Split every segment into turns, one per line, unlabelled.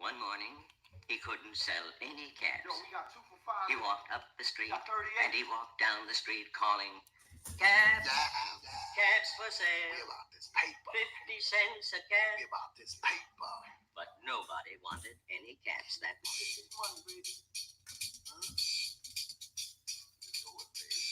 One morning, he couldn't sell any cabs.
Yo, we got 2 for 5.
He walked up the street,
Got 38.
and he walked down the street calling, cabs, cabs for sale.
We about this paper.
50 cents a cab.
We about this paper.
But nobody wanted any cabs that
Money, baby.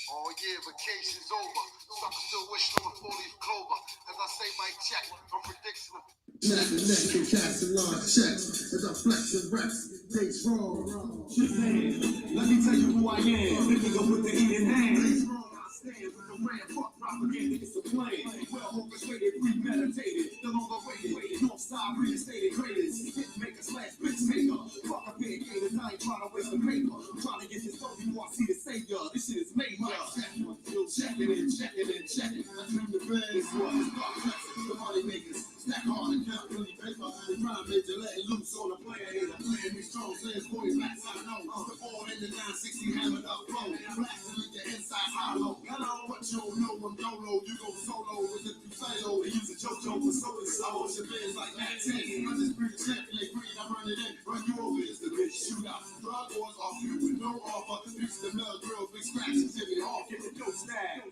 Oh yeah, vacation's over. Sucker still wishing on a 4-leaf clover. As I say my check, I'm predicting
Neck to neck and cash and large checks as I flex and reps. Dates wrong.
Shazam, let me tell you who I am. The nigga with the heat in hand. Dates wrong. I stand with the ram. Fuck propaganda. It's a plan. Well orchestrated, premeditated. The longer waited. North side reinstated. Greatest hit maker slash bitch maker. Fuck a big haters. I ain't trying to waste the paper. I'm trying to get this dope before I see the savior. This shit is major. Still checking it, checking it, checking. I dream the bed is what is dark flexing. The money makers. Stack hard and count really paper. The crime major letting loose on the player hater. Playing me strong, says boy backside no. The ball in the 960 hammered up flow. Blasting with your inside hollow. Hello, what you don't know, I'm dolo. You go solo with the silo. And use a JoJo for soda slow. Your band's like that 10. I just bring the champion green, I run it in. Run you over is the bitch shootout. Drug wars off you with no offer. Reach the mud grill, big scratches, Jimmy Hawk. Get the dope stab.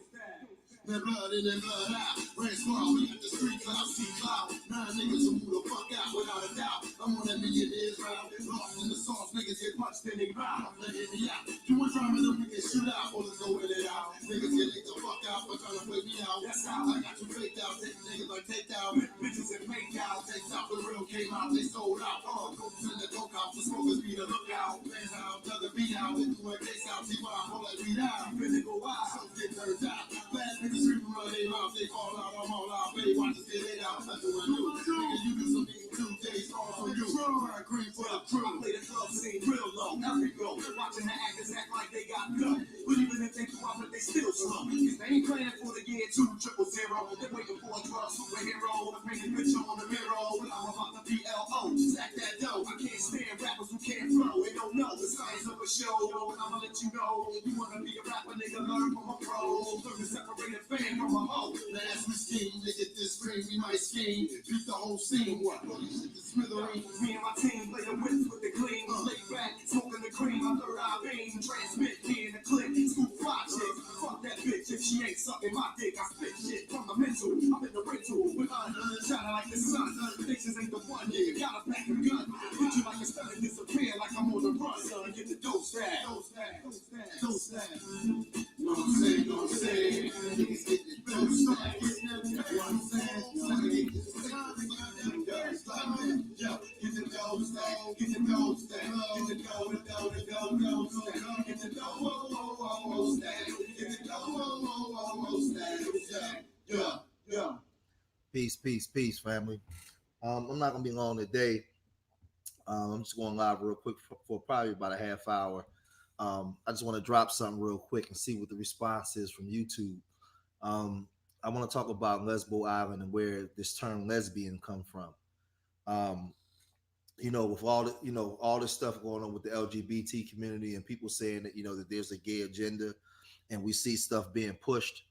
That blood in and blood out. Red squad, we got the street cloud, see cloud. 9 niggas who move the fuck out without a doubt. I'm on that million years round. Lost in the sauce, niggas get punched in they mouth. Let hit me out. You want drama, then we can shoot out. Or let's go in it out. Niggas get licked the fuck out for trying to play me out. That's how I got you faked out. Take niggas like take out. Bitches and make out. Takes out the real came out. They sold out. Cokes in the coke out. The smokers be the lookout. Fans out, another beat out. They do a case out. See why I hold that beat out. Really go wild. So get turned out. Bad niggas screaming run their mouth. They fall out. I'm all out. Baby, watch us get it out. That's what I do. Nigga, you do some beating 2 days. All for you. Burn green for the crew. Play the club scene real low. Every go. Watching the actors act like they got done. But even if they do out, but they still slump. Cause they ain't planning for the year 200. They're waiting for a drug superhero. The painted picture on the mirror. When I'm about the PLO. Stack that dough. I can't stand rappers who can't flow. They don't know the science of a show. And I'ma let you know. You wanna be a rapper, nigga, learn from a pro. Learn to separate a fan from a hoe. Now as we scheme, they get this frame, we might scheme. Beat the whole scene. What? Holy shit, the smithereen. Me and my team play the whips with the clean. Lay back, smoking the cream. My third eye beam. Transmit me in the clip. Scoop fly chick. Fuck that bitch if she ain't sucking my dick. I spit shit from the mental. I'm in the rental. With shining like the sun. Faces ain't the one, yeah. You gotta pack your gun. Hit you like a stun and disappear like I'm on the run, son. Get the dope stab. Dope stab. Dope stab. Know what I'm saying? Know what I'm saying? Niggas get the dope stab. You know what I'm saying? Yo, get the dope stab. Get the dope stab. Get the dope, the dope, the dope, dope stab. Get the dope, stab. Get the dope, stab. Yeah.
Peace, family. I'm not gonna be long today. I'm just going live real quick for probably about a half hour. I just want to drop something real quick and see what the response is from YouTube. I want to talk about Lesbo Island and where this term lesbian come from. With all this stuff going on with the LGBT community and people saying that that there's a gay agenda, and we see stuff being pushed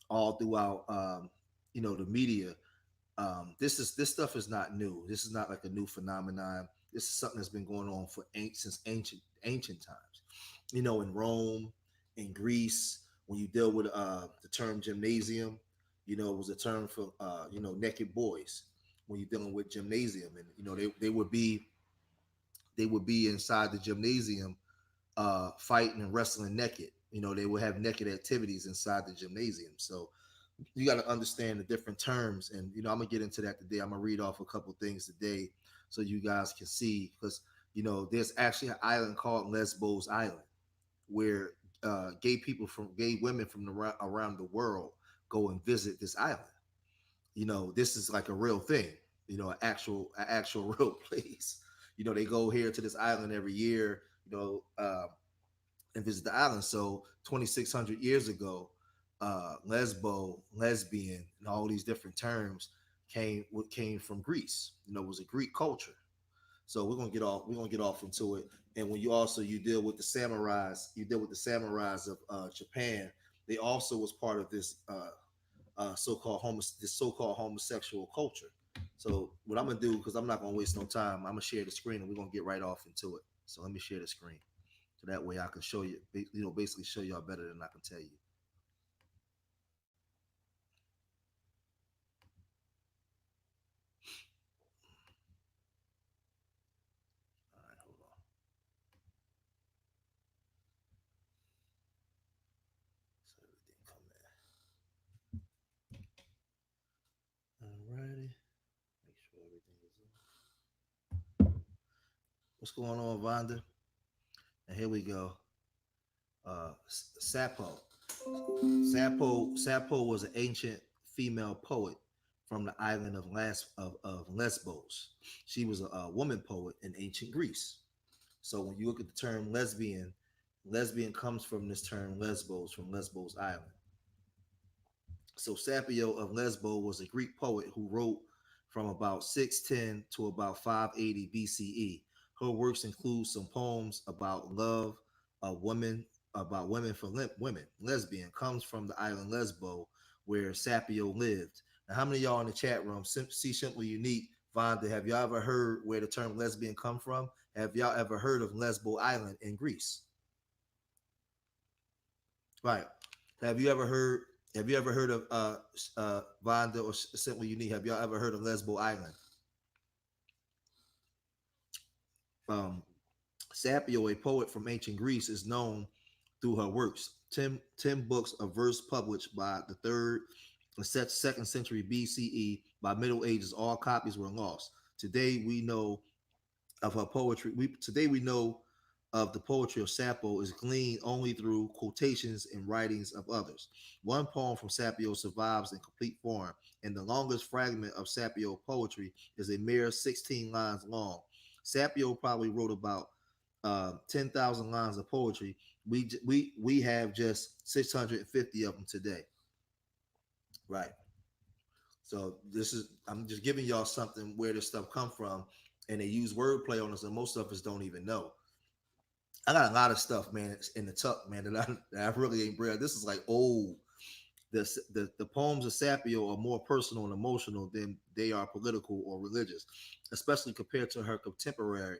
all throughout the media. This stuff is not new. This is not like a new phenomenon. This is something that's been going on since ancient times. In Rome, in Greece, when you deal with the term gymnasium, it was a term for naked boys when you're dealing with gymnasium, and they would be inside the gymnasium fighting and wrestling naked. They would have naked activities inside the gymnasium. So you got to understand the different terms, and I'm gonna get into that today. I'm gonna read off a couple things today so you guys can see, because there's actually an island called Lesbos Island where gay women from around the world go and visit this island. This is like a real thing. An actual real place. They go here to this island every year. And visit the island. So 2,600 years ago, lesbo, lesbian, and all these different terms came from Greece. It was a Greek culture. So we're gonna get off into it. And when you deal with the samurais, of Japan. They also was part of this so-called homosexual culture. So what I'm gonna do, because I'm not gonna waste no time, I'm gonna share the screen and we're gonna get right off into it. So let me share the screen. So that way I can show you, basically show y'all better than I can tell you. All right, hold on. So everything come in. All righty. Make sure everything is in. What's going on, Vonda? And here we go. Sappho. Sappho was an ancient female poet from the island of Lesbos. She was a woman poet in ancient Greece. So when you look at the term lesbian, lesbian comes from this term Lesbos, from Lesbos Island. So Sapio of Lesbo was a Greek poet who wrote from about 610 to about 580 BCE. Her works include some poems about love, a woman, about women for women. Lesbian comes from the island Lesbo, where Sapio lived. Now, how many of y'all in the chat room see Simply Unique? Vonda, have y'all ever heard where the term lesbian come from? Have y'all ever heard of Lesbo Island in Greece? Right. Have you ever heard? Have you ever heard of Vonda or Simply Unique? Have y'all ever heard of Lesbo Island? Um, Sapio, a poet from ancient Greece, is known through her works. Ten books of verse published by the third and second century BCE. By Middle Ages, all copies were lost. Today we know of her poetry. Today we know of the poetry of Sappho is gleaned only through quotations and writings of others. One poem from Sapio survives in complete form, and the longest fragment of Sapio poetry is a mere 16 lines long. Sapio probably wrote about 10,000 lines of poetry. We have just 650 of them today. Right. So this is I'm just giving y'all something where this stuff come from, and they use wordplay on us, and most of us don't even know. I got a lot of stuff, man, in the tuck, man, that I really ain't read. This is like old. The poems of Sapio are more personal and emotional than they are political or religious, especially compared to her contemporary,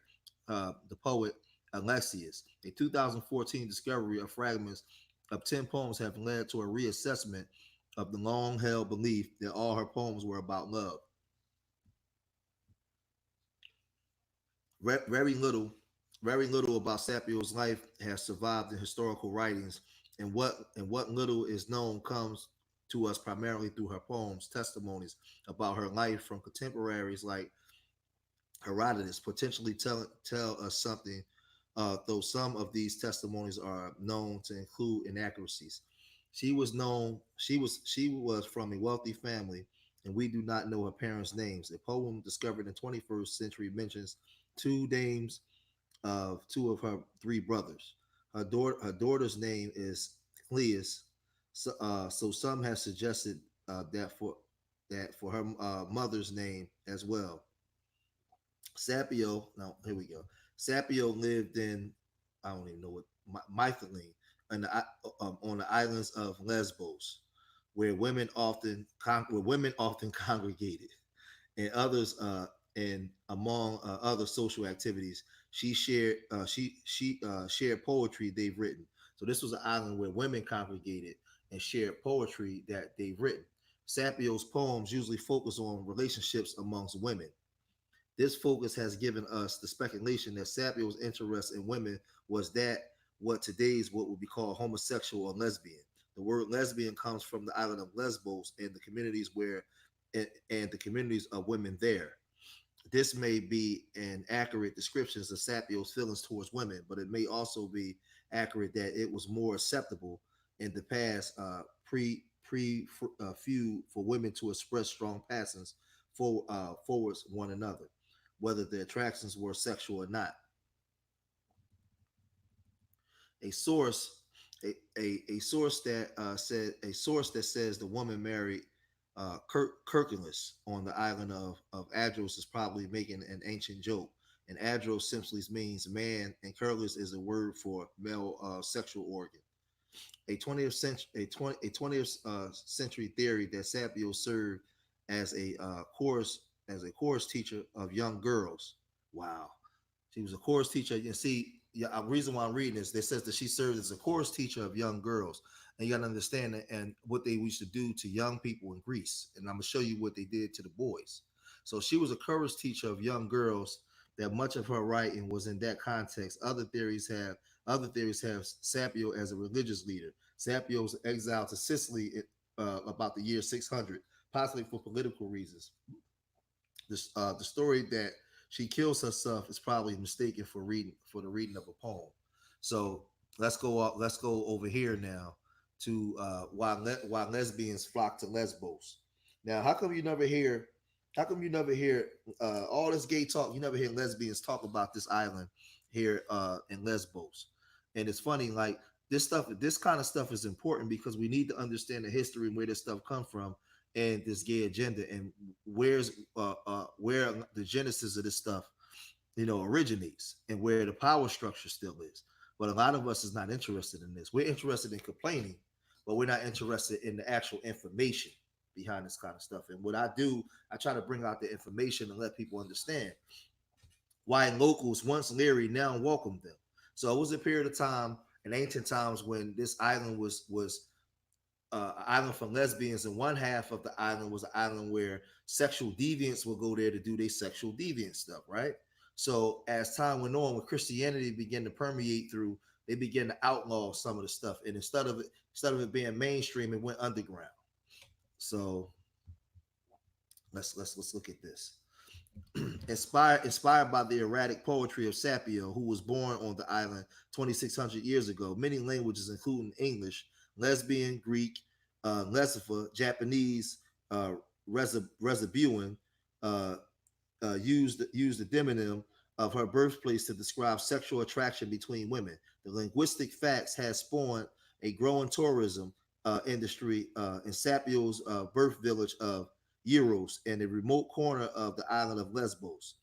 the poet Alexius. A 2014 discovery of fragments of 10 poems have led to a reassessment of the long-held belief that all her poems were about love. Very little, very little about Sapio's life has survived in historical writings, and what little is known comes to us primarily through her poems, testimonies about her life from contemporaries like Herodotus potentially tell us something, though some of these testimonies are known to include inaccuracies. She was from a wealthy family, and we do not know her parents' names. A poem discovered in 21st century mentions two names of two of her three brothers. Her daughter's name is Cleus. So some have suggested that for her mother's name as well. Sapio. Now here we go. Sapio lived in, I don't even know what, Mythylene, on the islands of Lesbos, where women often congregated, and others and among other social activities. She shared poetry they've written. So this was an island where women congregated and shared poetry that they've written. Sapio's poems usually focus on relationships amongst women. This focus has given us the speculation that Sapio's interest in women was that what would be called homosexual or lesbian. The word lesbian comes from the island of Lesbos and the communities and the communities of women there. This may be an accurate description of Sapio's feelings towards women, but it may also be accurate that it was more acceptable in the past feud for women to express strong passions towards one another, whether the attractions were sexual or not. A source a source that says the woman married Kirkulus on the island of Adros is probably making an ancient joke. And Adros simply means man, and Kirkulus is a word for male sexual organ. A 20th century theory that Sapio served as a chorus as a chorus teacher of young girls. Wow. She was a chorus teacher. You see, yeah, the reason why I'm reading this, they says that she served as a chorus teacher of young girls. And you got to understand that and what they used to do to young people in Greece. And I'm going to show you what they did to the boys. So she was a chorus teacher of young girls. That much of her writing was in that context. Other theories have Sapio as a religious leader. Sapio was exiled to Sicily about the year 600, possibly for political reasons. The story that she kills herself is probably mistaken for the reading of a poem. So let's go up. Let's go over here now to why lesbians flock to Lesbos. Now, how come you never hear? How come you never hear all this gay talk? You never hear lesbians talk about this island here in Lesbos. And it's funny, like this kind of stuff is important because we need to understand the history and where this stuff come from and this gay agenda and where the genesis of this stuff originates and where the power structure still is. But a lot of us is not interested in this. We're interested in complaining, but we're not interested in the actual information behind this kind of stuff. And what I do, I try to bring out the information and let people understand why locals once leery now welcome them. So it was a period of time in ancient times when this island was an island for lesbians, and one half of the island was an island where sexual deviants will go there to do their sexual deviant stuff, right? So as time went on, when Christianity began to permeate through, they began to outlaw some of the stuff, and instead of it being mainstream, it went underground. So let's look at this. Inspired by the erratic poetry of Sapio, who was born on the island 2,600 years ago, many languages, including English, Lesbian, Greek, Lesifa, Japanese, Rezabuan, uh, used the demonym of her birthplace to describe sexual attraction between women. The linguistic facts has spawned a growing tourism industry in Sapio's birth village of Euros in a remote corner of the island of Lesbos.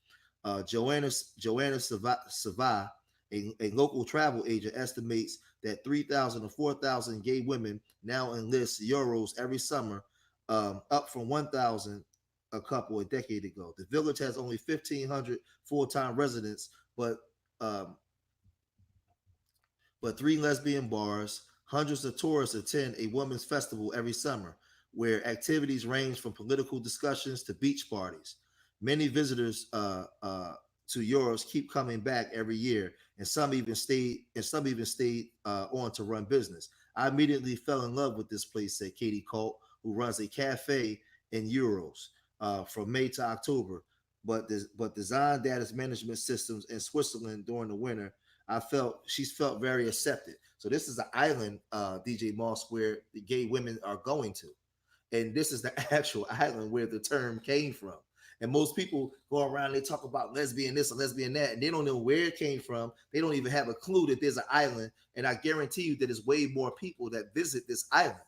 Joanna Sava, a local travel agent, estimates that 3,000 to 4,000 gay women now enlist Euros every summer, up from 1,000 a couple a decade ago. The village has only 1,500 full-time residents, um, but three lesbian bars. Hundreds of tourists attend a women's festival every summer, where activities range from political discussions to beach parties. Many visitors to Euros keep coming back every year, and some even stayed on to run business. I immediately fell in love with this place," said Katie Colt, who runs a cafe in Euros from May to October. But design data management systems in Switzerland during the winter, she's felt very accepted. So this is an island, DJ Moss, where the gay women are going to, and this is the actual island where the term came from. And most people go around, they talk about lesbian this and lesbian that, and they don't know where it came from. They don't even have a clue that there's an island. And I guarantee you that there's way more people that visit this island,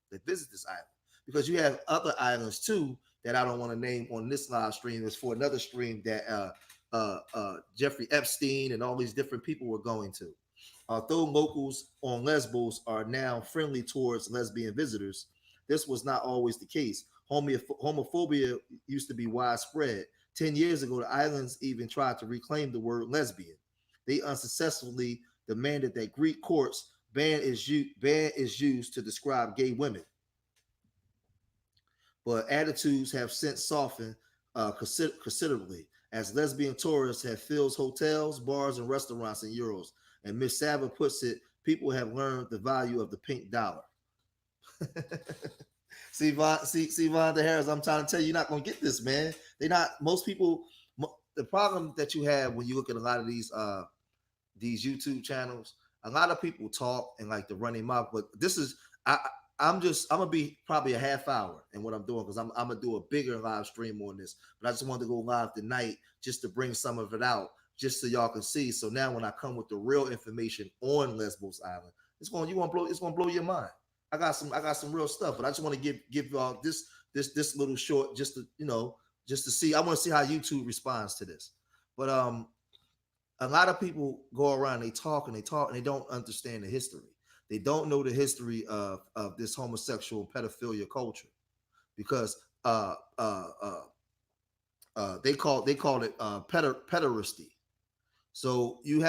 because you have other islands too that I don't want to name on this live stream. It's for another stream that Jeffrey Epstein and all these different people were going to. Although locals on Lesbos are now friendly towards lesbian visitors, this was not always the case. Homophobia used to be widespread. 10 years ago, the islands even tried to reclaim the word lesbian. They unsuccessfully demanded that Greek courts ban is used to describe gay women. But attitudes have since softened considerably, as lesbian tourists have filled hotels, bars, and restaurants in Euros. And Miss Sava puts it, people have learned the value of the pink dollar. See, Vonda Harris, I'm trying to tell you, you're not going to get this, man. They're not, most people, the problem that you have when you look at a lot of these YouTube channels, a lot of people talk and like to run their mouth, but this is, I'm gonna be probably a half hour in what I'm doing, because I'm gonna do a bigger live stream on this. But I just wanted to go live tonight just to bring some of it out, just so y'all can see. So now when I come with the real information on Lesbos Island, it's gonna blow your mind. I got some real stuff, but I just want to give y'all this little short, just to see. I want to see how YouTube responds to this. But a lot of people go around, they talk, and they don't understand the history. They don't know the history of this homosexual pedophilia culture, because They call it pederasty. So you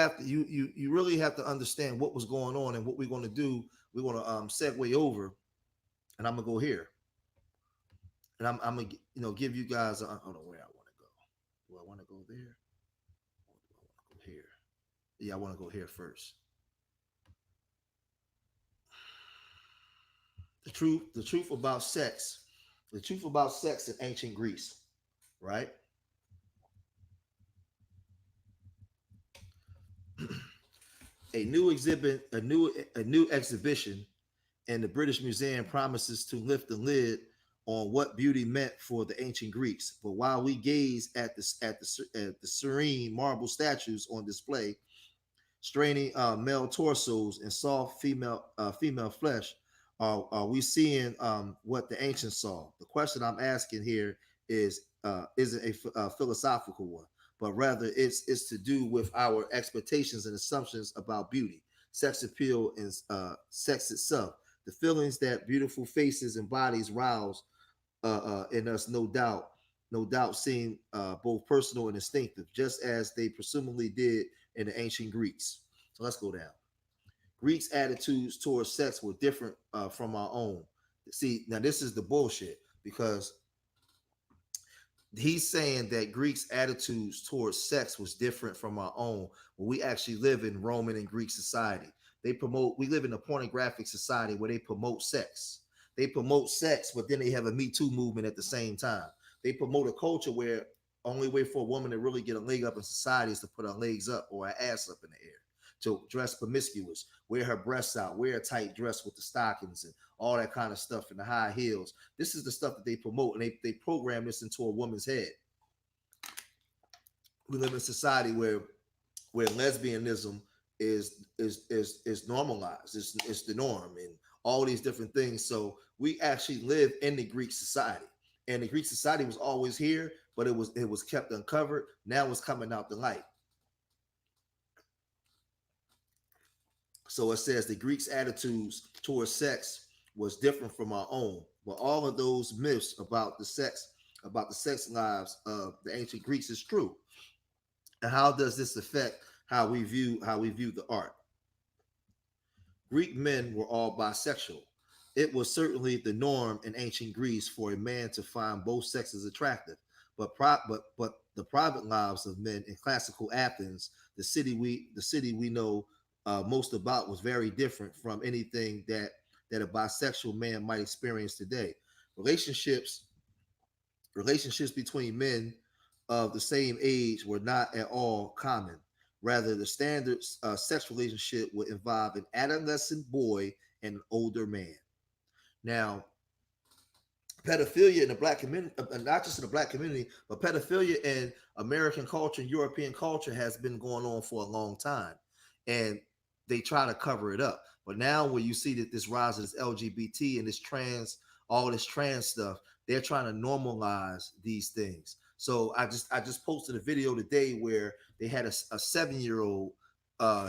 really have to understand what was going on and what we're going to do. We're going to segue over, and I'm gonna go here, and I'm gonna give you guys. I don't know where I want to go. Do I want to go there? Or do I want to go here? Yeah, I want to go here first. The truth about sex, the truth about sex in ancient Greece, right? A new exhibition in the British Museum promises to lift the lid on what beauty meant for the ancient Greeks. But while we gaze at the serene marble statues on display, straining male torsos and soft female flesh, are we seeing what the ancients saw? The question I'm asking here isn't a philosophical one, but rather it's to do with our expectations and assumptions about beauty, sex appeal, and sex itself. The feelings that beautiful faces and bodies rouse in us, no doubt, seem both personal and instinctive, just as they presumably did in the ancient Greeks. So let's go down. Greeks' attitudes towards sex were different from our own. See, now this is the bullshit because he's saying that Greeks' attitudes towards sex was different from our own. When we actually live in Roman and Greek society, we live in a pornographic society where they promote sex. They promote sex, but then they have a Me Too movement at the same time. They promote a culture where only way for a woman to really get a leg up in society is to put her legs up or her ass up in the air, to dress promiscuous, wear her breasts out, wear a tight dress with the stockings and all that kind of stuff and the high heels. This is the stuff that they promote, and they program this into a woman's head. We live in a society where lesbianism is normalized. It's the norm and all these different things. So we actually live in the Greek society, and the Greek society was always here, but it was kept uncovered. Now it's coming out the light. So it says the Greeks' attitudes towards sex was different from our own, but all of those myths about the sex lives of the ancient Greeks is true. And how does this affect how we view the art? Greek men were all bisexual. It was certainly the norm in ancient Greece for a man to find both sexes attractive. But the private lives of men in classical Athens, the city we know most about, was very different from anything that a bisexual man might experience today. Relationships between men of the same age were not at all common. Rather, the standard sex relationship would involve an adolescent boy and an older man. Now, pedophilia in the black community, not just in the black community, but pedophilia in American culture and European culture has been going on for a long time. And they try to cover it up. But now when you see that this rise of this LGBT and all this trans stuff, they're trying to normalize these things. So I just posted a video today where they had a 7-year-old.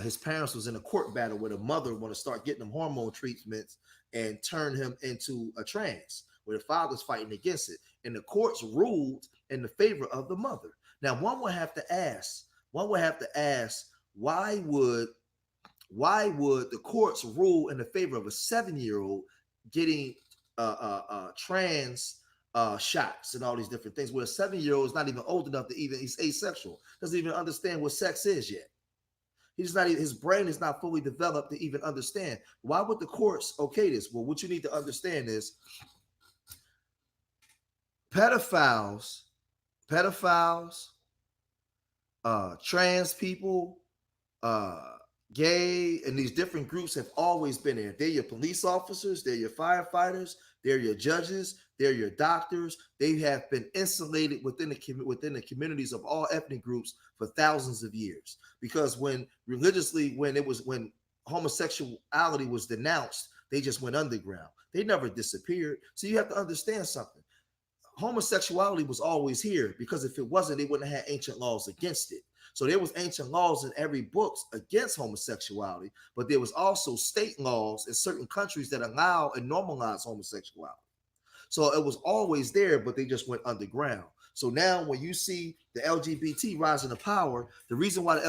His parents was in a court battle where the mother want to start getting him hormone treatments and turn him into a trans, where the father's fighting against it, and the courts ruled in the favor of the mother. Now, one would have to ask, why would the courts rule in the favor of a 7-year-old getting trans shots and all these different things, where a 7-year-old is not even old enough to even, he's asexual, doesn't even understand what sex is yet. His brain is not fully developed to even understand. Why would the courts okay this? Well, what you need to understand is pedophiles, trans people, gay, and these different groups have always been there. They're your police officers, they're your firefighters, they're your judges, they're your doctors. They have been insulated within the communities of all ethnic groups for thousands of years. Because when homosexuality was denounced, they just went underground. They never disappeared. So you have to understand something. Homosexuality was always here, because if it wasn't, they wouldn't have had ancient laws against it. So there was ancient laws in every book against homosexuality, but there was also state laws in certain countries that allow and normalize homosexuality. So it was always there, but they just went underground. So now when you see the LGBT rising to power, the reason why the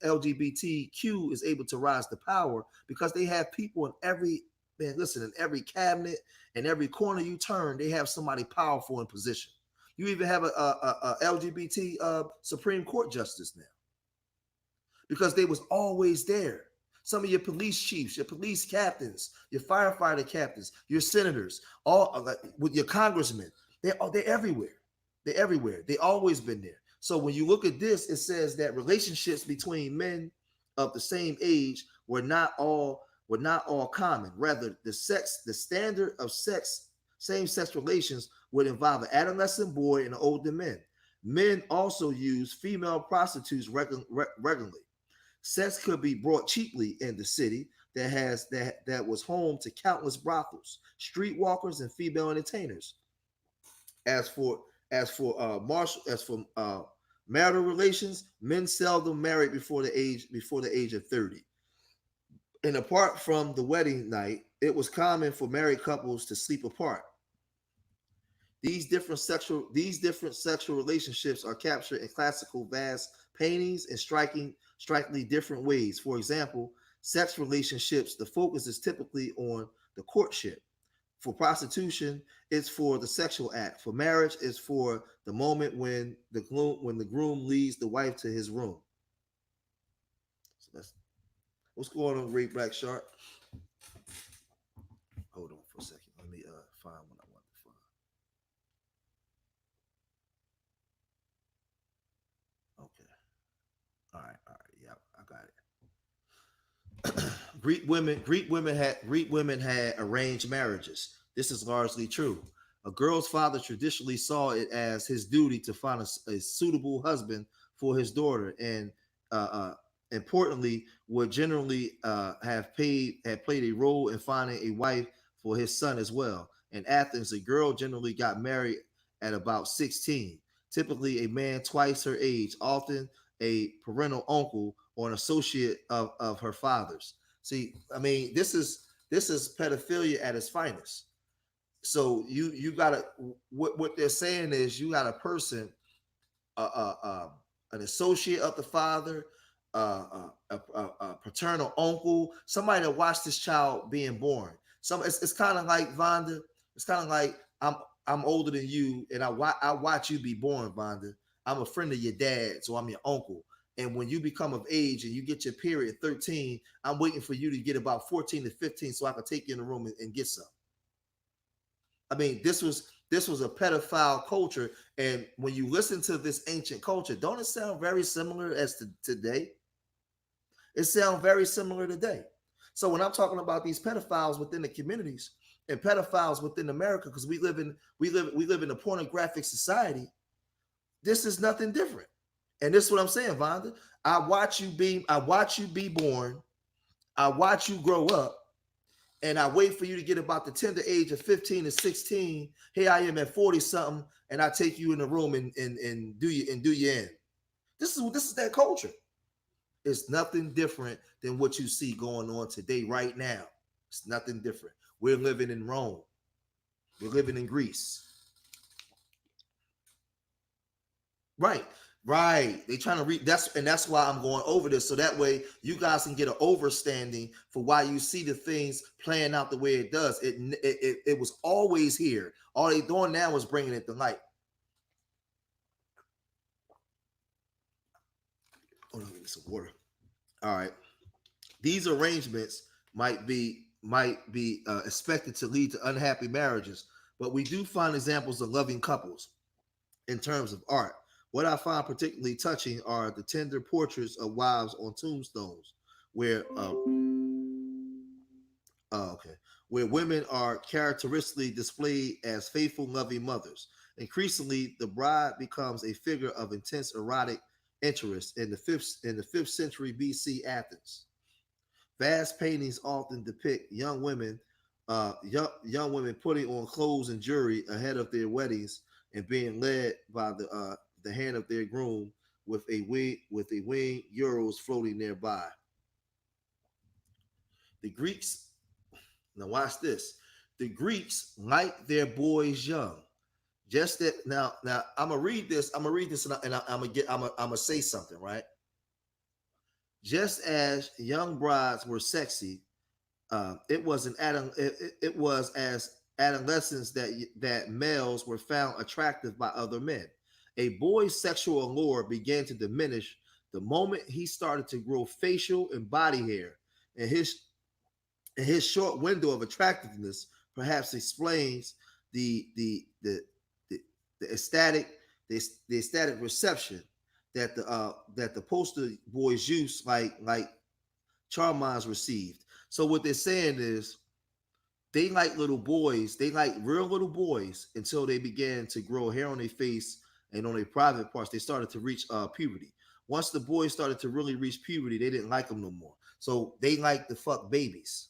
LGBTQ is able to rise to power, because they have people in every, man, listen, in every cabinet and every corner you turn, they have somebody powerful in position. You even have a LGBT Supreme Court justice now, because they was always there. Some of your police chiefs, your police captains, your firefighter captains, your senators, all with your congressmen, they're everywhere. They're everywhere. They always been there. So when you look at this, it says that relationships between men of the same age were not all common. Rather, the standard of same-sex relations would involve an adolescent boy and older men. Men also use female prostitutes regularly. Sex could be brought cheaply in the city that was home to countless brothels, streetwalkers, and female entertainers. As for marital relations, men seldom married before the age of 30. And apart from the wedding night, it was common for married couples to sleep apart. These different sexual relationships are captured in classical vase paintings in strikingly different ways. For example, sex relationships, the focus is typically on the courtship. For prostitution, it's for the sexual act. For marriage, it's for the moment when the groom leads the wife to his room. So that's what's going on, Ray Black Shark. Hold on for a second. Let me find what I want to find. Okay. All right. Yeah, I got it. Greek women had arranged marriages. This is largely true. A girl's father traditionally saw it as his duty to find a suitable husband for his daughter, and importantly, would generally have played a role in finding a wife for his son as well. In Athens, a girl generally got married at about 16. Typically, a man twice her age, often a parental uncle or an associate of her father's. See, I mean, this is pedophilia at its finest. So you gotta, what they're saying is you got a person, an associate of the father, a paternal uncle, somebody that watched this child being born. It's kind of like Vonda. It's kind of like I'm older than you, and I watch you be born, Vonda. I'm a friend of your dad, so I'm your uncle. And when you become of age and you get your period at 13, I'm waiting for you to get about 14 to 15 so I can take you in the room and get some. I mean, this was a pedophile culture. And when you listen to this ancient culture, don't it sound very similar as to today? It sounds very similar today. So when I'm talking about these pedophiles within the communities and pedophiles within America, because we live in a pornographic society, this is nothing different. And this is what I'm saying, Vonda. I watch you be born. I watch you grow up, and I wait for you to get about the tender age of 15 to 16. Here I am at 40 something, and I take you in the room and do your end. This is that culture. It's nothing different than what you see going on today, right now. It's nothing different. We're living in Rome. We're living in Greece. Right. They trying to read that's why I'm going over this, so that way you guys can get an overstanding for why you see the things playing out the way it does. It was always here. All they doing now is bringing it to light. Oh, give me some water. All right. These arrangements might be expected to lead to unhappy marriages, but we do find examples of loving couples in terms of art. What I find particularly touching are the tender portraits of wives on tombstones, where women are characteristically displayed as faithful, loving mothers. Increasingly, the bride becomes a figure of intense erotic interest in the fifth century BC Athens. Vast paintings often depict young women putting on clothes and jewelry ahead of their weddings and being led by the hand of their groom with a winged euros floating nearby. The Greeks, now watch this. The Greeks liked their boys young. Just that now I'm gonna read this. I'm gonna say something, right? Just as young brides were sexy, it was as adolescents that males were found attractive by other men. A boy's sexual allure began to diminish the moment he started to grow facial and body hair, and his short window of attractiveness perhaps explains the the the the, the ecstatic the ecstatic reception that the poster boys use like Charmans received. So what they're saying is they like little boys, they like real little boys until they began to grow hair on their face and on their private parts. They started to reach puberty. Once the boys started to really reach puberty, they didn't like them no more. So they like to fuck babies.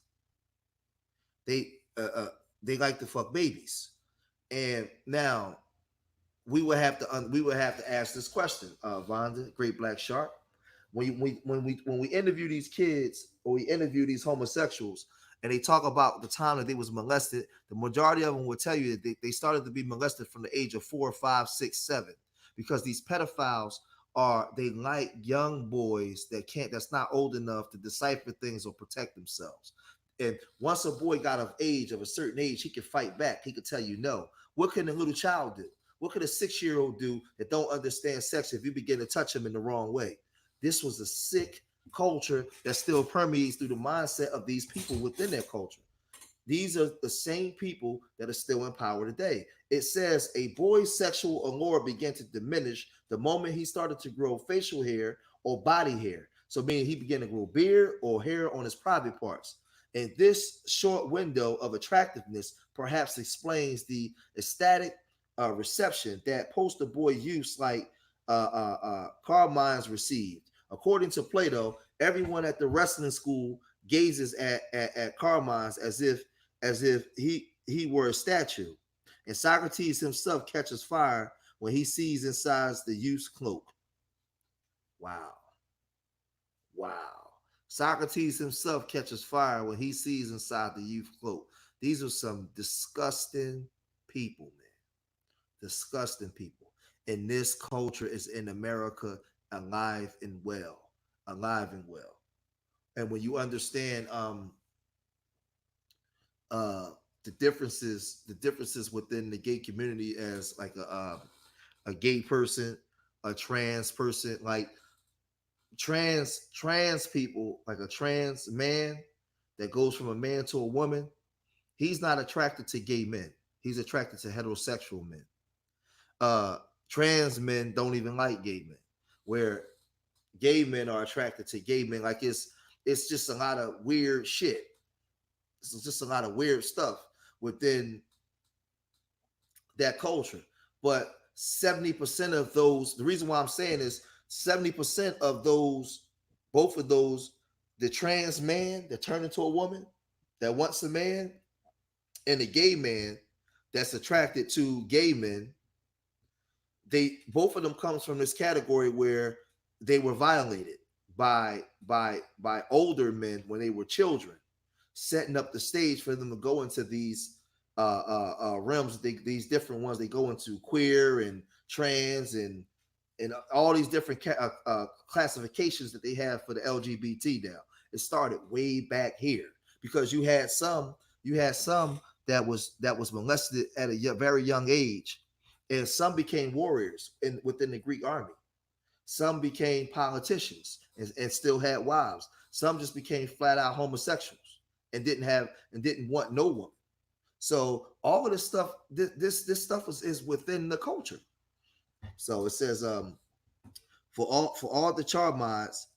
They uh, uh, they like to fuck babies. And now we would have to ask this question, Vonda, Great Black Shark. When we interview these kids or we interview these homosexuals and they talk about the time that they was molested, the majority of them will tell you that they started to be molested from the age of 4, 5, 6, 7, because these pedophiles they like young boys that's not old enough to decipher things or protect themselves. And once a boy got of age, of a certain age, he could fight back. He could tell you no. What can a little child do? What could a 6-year-old do that don't understand sex if you begin to touch him in the wrong way? This was a sick culture that still permeates through the mindset of these people within their culture. These are the same people that are still in power today. It says a boy's sexual allure began to diminish the moment he started to grow facial hair or body hair. So meaning he began to grow beard or hair on his private parts. And this short window of attractiveness perhaps explains the ecstatic reception that poster boy use like Carmine's received. According to Plato, everyone at the wrestling school gazes at Carmine's as if he were a statue. And Socrates himself catches fire when he sees inside the youth's cloak. Wow. Wow. Socrates himself catches fire when he sees inside the youth cloak. These are some disgusting people, man. Disgusting people. And this culture is in America alive and well. Alive and well. And when you understand the differences within the gay community as like a gay person, a trans person, like trans people, like a trans man that goes from a man to a woman, he's not attracted to gay men. He's attracted to heterosexual men. Trans men don't even like gay men, where gay men are attracted to gay men. Like it's just a lot of weird shit. It's just a lot of weird stuff within that culture. But 70% of those, the reason why I'm saying is 70% of those, both of those, the trans man that turned into a woman that wants a man, and the gay man that's attracted to gay men, they both of them comes from this category where they were violated by older men when they were children, setting up the stage for them to go into these realms. These different ones they go into, queer and trans and all these different classifications that they have for the LGBT now. It started way back here because you had some that was molested at a very young age, and some became warriors within the Greek army. Some became politicians and still had wives. Some just became flat out homosexuals and didn't want no one. So all of this stuff, this stuff is within the culture. So it says, for all the charmods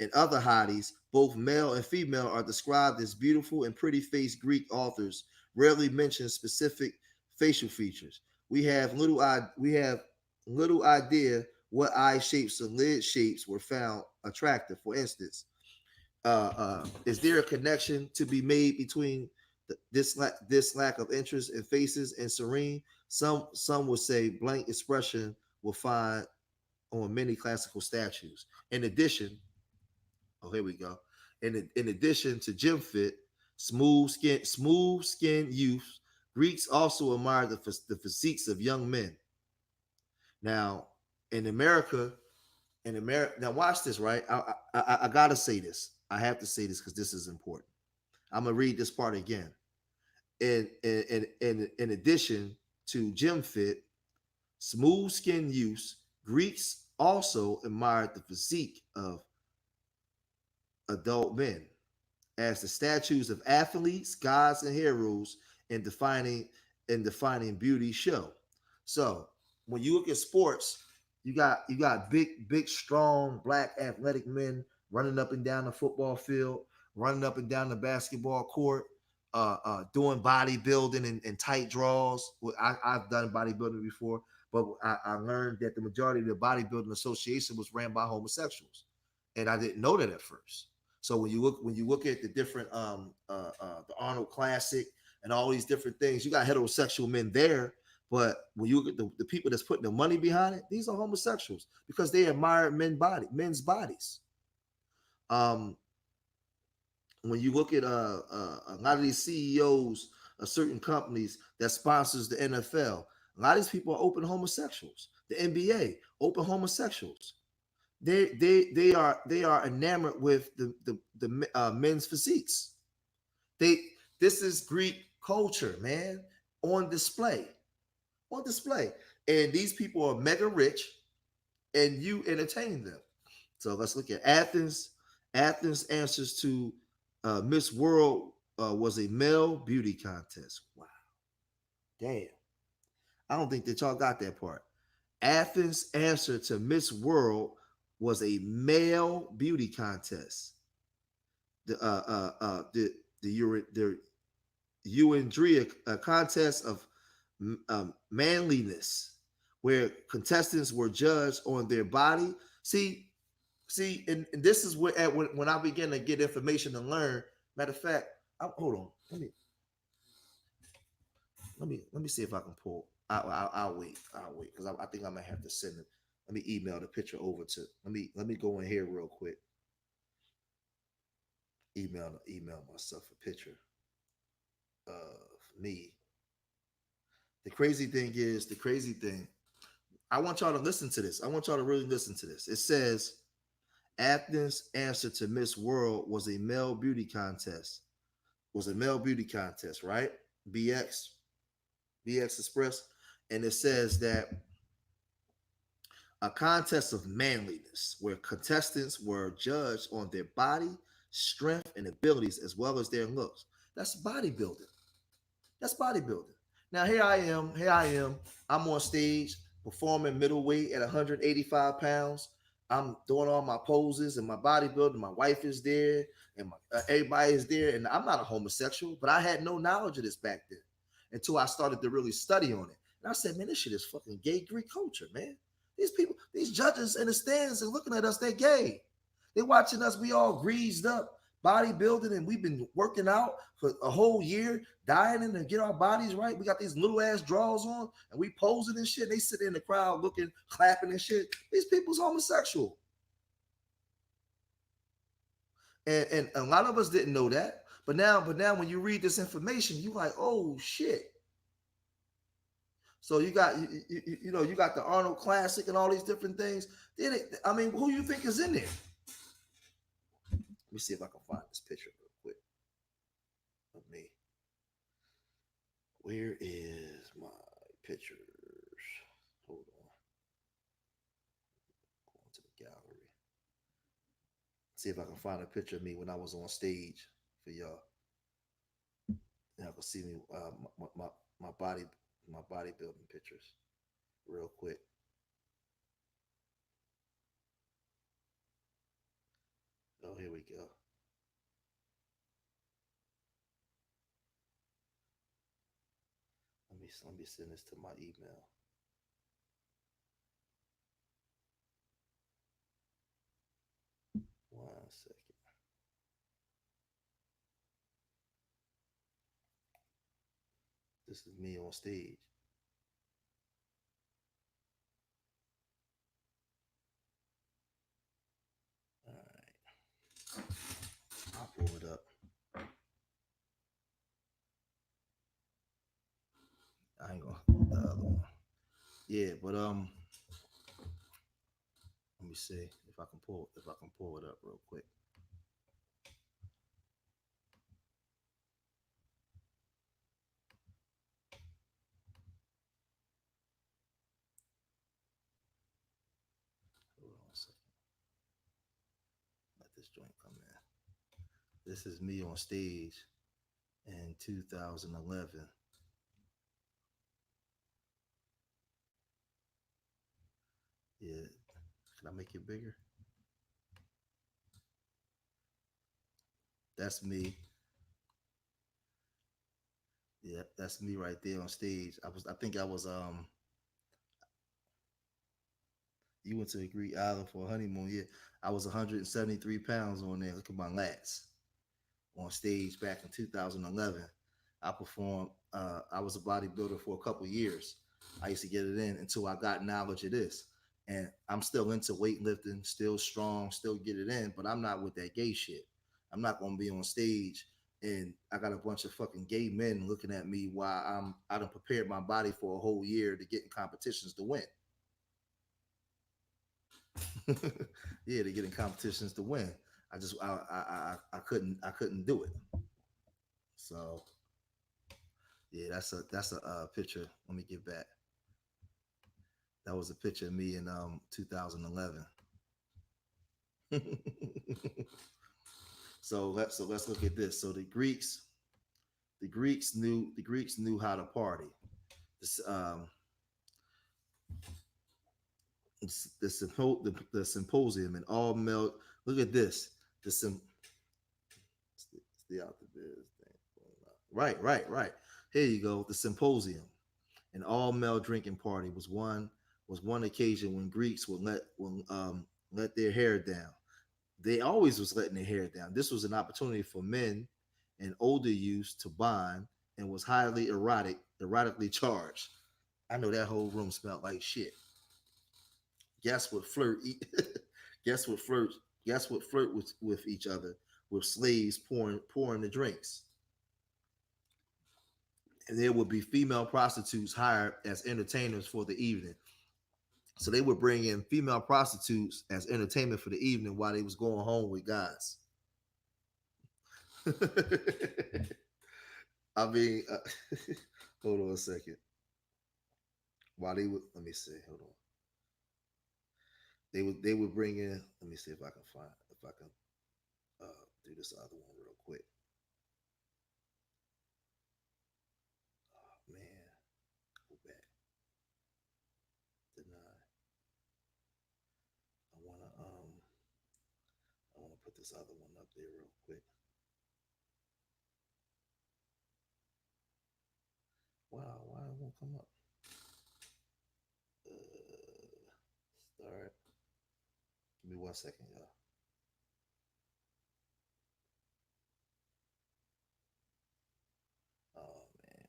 and other hotties, both male and female are described as beautiful and pretty faced. Greek authors rarely mention specific facial features. We have little idea what eye shapes and lid shapes were found attractive. For instance, is there a connection to be made between this lack of interest in faces and serene? Some would say blank expression will find on many classical statues. In addition, here we go. In addition to gym fit, smooth skin youths Greeks also admired the physiques of young men. Now, in America, now watch this, right? I gotta say this. I have to say this because this is important. I'm gonna read this part again. In addition to gym fit, smooth skin use, Greeks also admired the physique of adult men as the statues of athletes, gods, and heroes in defining beauty show. So when you look at sports, you got big, strong black athletic men running up and down the football field, running up and down the basketball court, doing bodybuilding and tight draws. Well, I've done bodybuilding before, but I learned that the majority of the bodybuilding association was ran by homosexuals, and I didn't know that at first. So when you look at the different the Arnold Classic and all these different things, you got heterosexual men there, but when you look at the people that's putting the money behind it, these are homosexuals because they admire men's bodies. Um, when you look at a lot of these CEOs of certain companies that sponsors the NFL, a lot of these people are open homosexuals. The NBA, open homosexuals. They are enamored with the men's physiques. They This is Greek culture, man, on display, and these people are mega rich, and you entertain them. So let's look at Athens. Athens answers to Miss World was a male beauty contest. Wow, damn! I don't think that y'all got that part. Athens' answer to Miss World was a male beauty contest. The Euandria contest of manliness, where contestants were judged on their body. And this is where when I began to get information and learn. Matter of fact, hold on. Let me see if I can pull. I'll wait. Because I think I might have to send it. Let me email the picture over to. Let me go in here real quick. Email myself a picture of me. The crazy thing. I want y'all to listen to this. I want y'all to really listen to this. It says Athens' answer to Miss World was a male beauty contest. Right? BX Express, and it says that a contest of manliness where contestants were judged on their body, strength, and abilities as well as their looks. That's bodybuilding. Now here I am. I'm on stage performing middleweight at 185 pounds. I'm doing all my poses and my bodybuilding. My wife is there, and everybody is there. And I'm not a homosexual, but I had no knowledge of this back then until I started to really study on it. And I said, man, this shit is fucking gay Greek culture, man. These people, these judges in the stands are looking at us, they're gay. They're watching us, we all greased up, bodybuilding, and we've been working out for a whole year, dieting to get our bodies right. We got these little ass drawers on, and we posing and shit. They sit in the crowd looking, clapping and shit. These people's homosexual. And a lot of us didn't know that. But now when you read this information, you like, oh shit. So you got you got the Arnold Classic and all these different things. Who you think is in there? Let me see if I can find this picture real quick of me. Where is my pictures? Hold on. Going to the gallery. See if I can find a picture of me when I was on stage for y'all. Y'all can see me my bodybuilding pictures real quick. Oh, here we go. Let me send this to my email. One second. This is me on stage. All right. I'll pull it up. I ain't gonna the other one. Yeah, but let me see if I can pull it up real quick. Hold on a second. Let this joint come in. This is me on stage in 2011. Yeah, can I make it bigger? That's me. Yeah, that's me right there on stage. I think I was you went to the Greek island for a honeymoon. Yeah, I was 173 pounds on there. Look at my lats on stage back in 2011. I performed. I was a bodybuilder for a couple years. I used to get it in until I got knowledge of this, and I'm still into weightlifting, still strong, still get it in. But I'm not with that gay shit. I'm not gonna be on stage and I got a bunch of fucking gay men looking at me while I done prepared my body for a whole year to get in competitions to win. Yeah, to get in competitions to win. I just I couldn't do it. So yeah, that's a picture. Let me get back. That was a picture of me in 2011. So let's look at this. So the Greeks knew how to party. This, the symposium and all male. Look at this. The the out the biz thing. Right. Here you go. The symposium, an all male drinking party was one occasion when Greeks would let their hair down. They always was letting their hair down. This was an opportunity for men and older youths to bond and was highly erotically charged. I know that whole room smelled like shit. Guests would flirt. guests would flirt. Guests would flirt with each other with slaves pouring the drinks. And there would be female prostitutes hired as entertainers for the evening. So they would bring in female prostitutes as entertainment for the evening while they was going home with guys. I mean, hold on a second. While they would, let me see. Hold on. They would bring in. Let me see if I can do this other one real quick. Oh man, go back. Deny. I wanna um I wanna put this other one up there real quick. Wow, why it won't come up? Start. Give me 1 second, y'all. Oh man,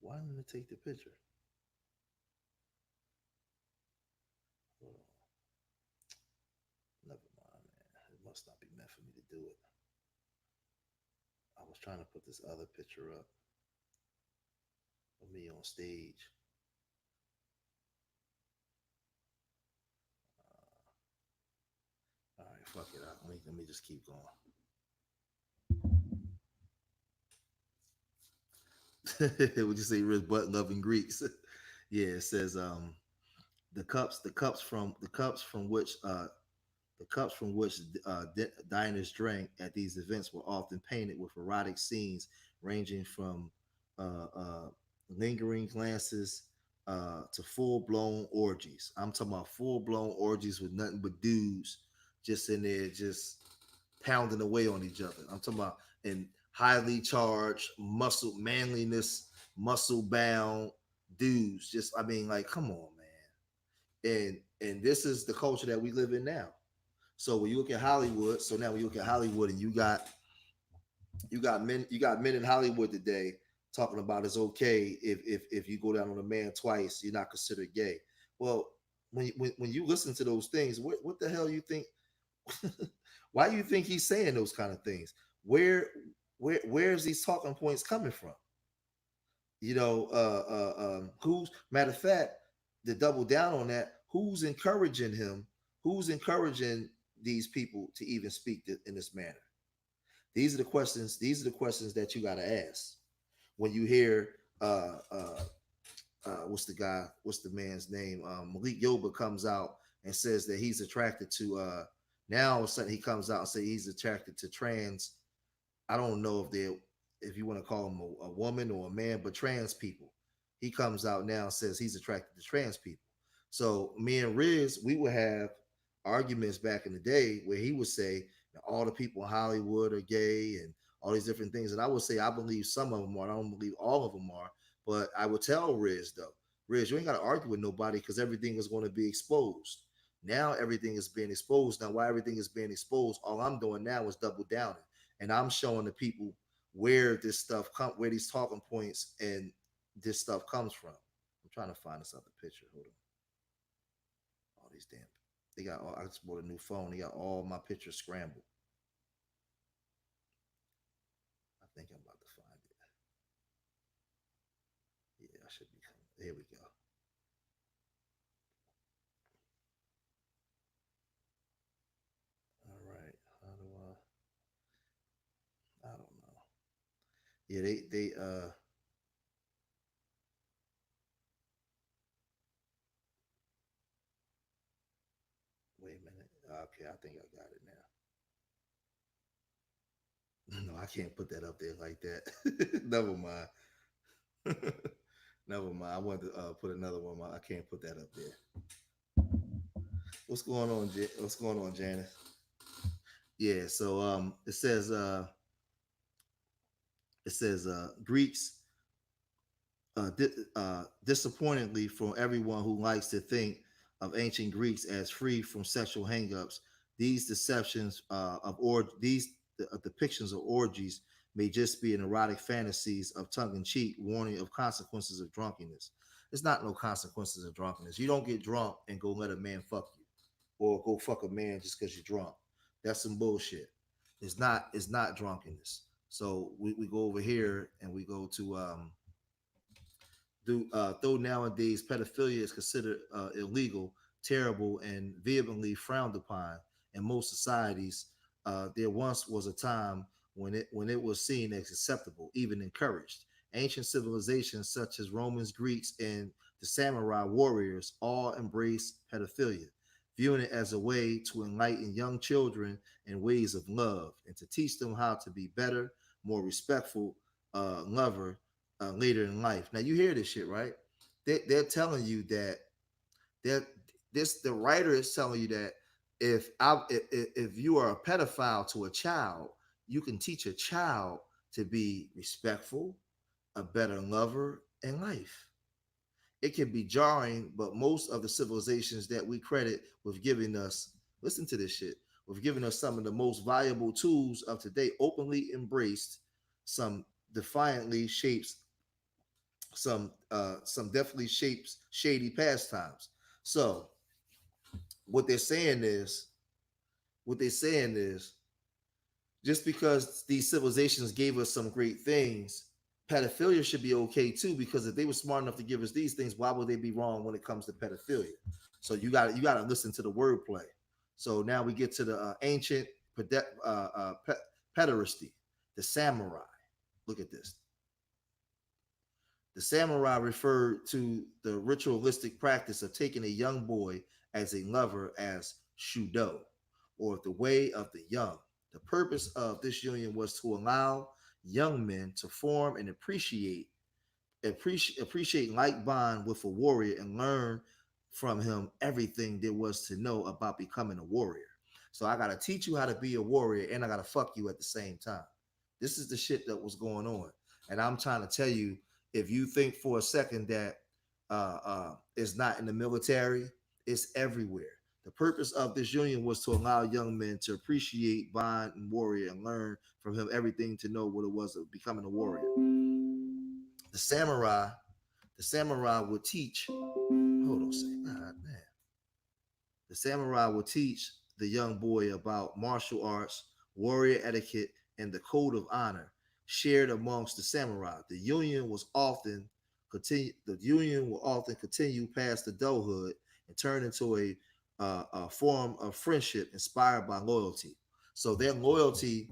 why didn't it take the picture? Hold on. Never mind, man. It must not be meant for me to do it. I was trying to put this other picture up of me on stage. All right, fuck it. Let me just keep going. Would you say rich butt loving Greeks? Yeah, it says the cups from which diners drank at these events were often painted with erotic scenes ranging from uh, lingering glances to full blown orgies. I'm talking about full blown orgies with nothing but dudes just in there, just pounding away on each other. I'm talking about in highly charged muscle manliness, muscle bound dudes. Just I mean, like, come on, man. And this is the culture that we live in now. So when you look at Hollywood, so now when you look at Hollywood and you got men in Hollywood today talking about it's okay if you go down on a man twice, you're not considered gay. Well, when you listen to those things, what the hell you think? Why do you think he's saying those kind of things? Where where's these talking points coming from? You know, who's matter of fact, to double down on that, who's encouraging him? Who's encouraging these people to even speak in this manner? These are the questions. These are the questions that you got to ask when you hear what's the guy? What's the man's name? Malik Yoba comes out and says that he's attracted to. Now all of a sudden he comes out and say he's attracted to trans. I don't know if they, if you want to call him a woman or a man, but trans people. He comes out now and says he's attracted to trans people. So me and Riz, we would have arguments back in the day where he would say all the people in Hollywood are gay and all these different things. And I would say I believe some of them are. I don't believe all of them are. But I would tell Riz though, Riz, you ain't got to argue with nobody because everything is going to be exposed. Now everything is being exposed. Now, why everything is being exposed, all I'm doing now is double downing. And I'm showing the people where this stuff where these talking points and this stuff comes from. I'm trying to find this other picture. Hold on. All these damn, they got all, I just bought a new phone. They got all my pictures scrambled. I think I'm about to find it. Yeah, I should be coming. There we go. All right. How do I don't know. Yeah, they wait a minute. Okay, I think I got it now. No, I can't put that up there like that. Never mind. Never mind. I wanted to put another one. I can't put that up there. What's going on? What's going on, Janice? Yeah. So it says Greeks disappointingly from everyone who likes to think of ancient Greeks as free from sexual hangups. These deceptions these depictions of orgies may just be an erotic fantasies of tongue-in-cheek warning of consequences of drunkenness. It's not no consequences of drunkenness. You don't get drunk and go let a man fuck you, or go fuck a man just because you're drunk. That's some bullshit. It's not drunkenness. So we go over here and we go to though nowadays pedophilia is considered illegal, terrible, and vehemently frowned upon in most societies, there once was a time when it was seen as acceptable, even encouraged. Ancient civilizations such as Romans, Greeks, and the samurai warriors all embraced pedophilia, viewing it as a way to enlighten young children in ways of love and to teach them how to be better, more respectful lover later in life. Now you hear this shit, right? They're telling you that they're the writer is telling you that if you are a pedophile to a child, you can teach a child to be respectful, a better lover in life. It can be jarring, but most of the civilizations that we credit with giving us, listen to this shit, with giving us some of the most valuable tools of today, openly embraced some defiantly shapes some definitely shapes shady pastimes. So what they're saying is just because these civilizations gave us some great things, pedophilia should be okay too. Because if they were smart enough to give us these things, why would they be wrong when it comes to pedophilia? So you got to listen to the wordplay. So now we get to the ancient pederasty, the samurai. Look at this. The samurai referred to the ritualistic practice of taking a young boy as a lover as shudo, or the way of the young. The purpose of this union was to allow young men to form and appreciate like bond with a warrior and learn from him everything there was to know about becoming a warrior. So I gotta teach you how to be a warrior and I gotta fuck you at the same time. This is the shit that was going on. And I'm trying to tell you, if you think for a second that it's not in the military, it's everywhere. The purpose of this union was to allow young men to appreciate bond and warrior and learn from him everything to know what it was of becoming a warrior. The samurai would teach. Hold on a second. God, man. The samurai would teach the young boy about martial arts, warrior etiquette, and the code of honor. shared amongst the samurai. The union will often continue past adulthood and turn into a form of friendship inspired by loyalty. So their loyalty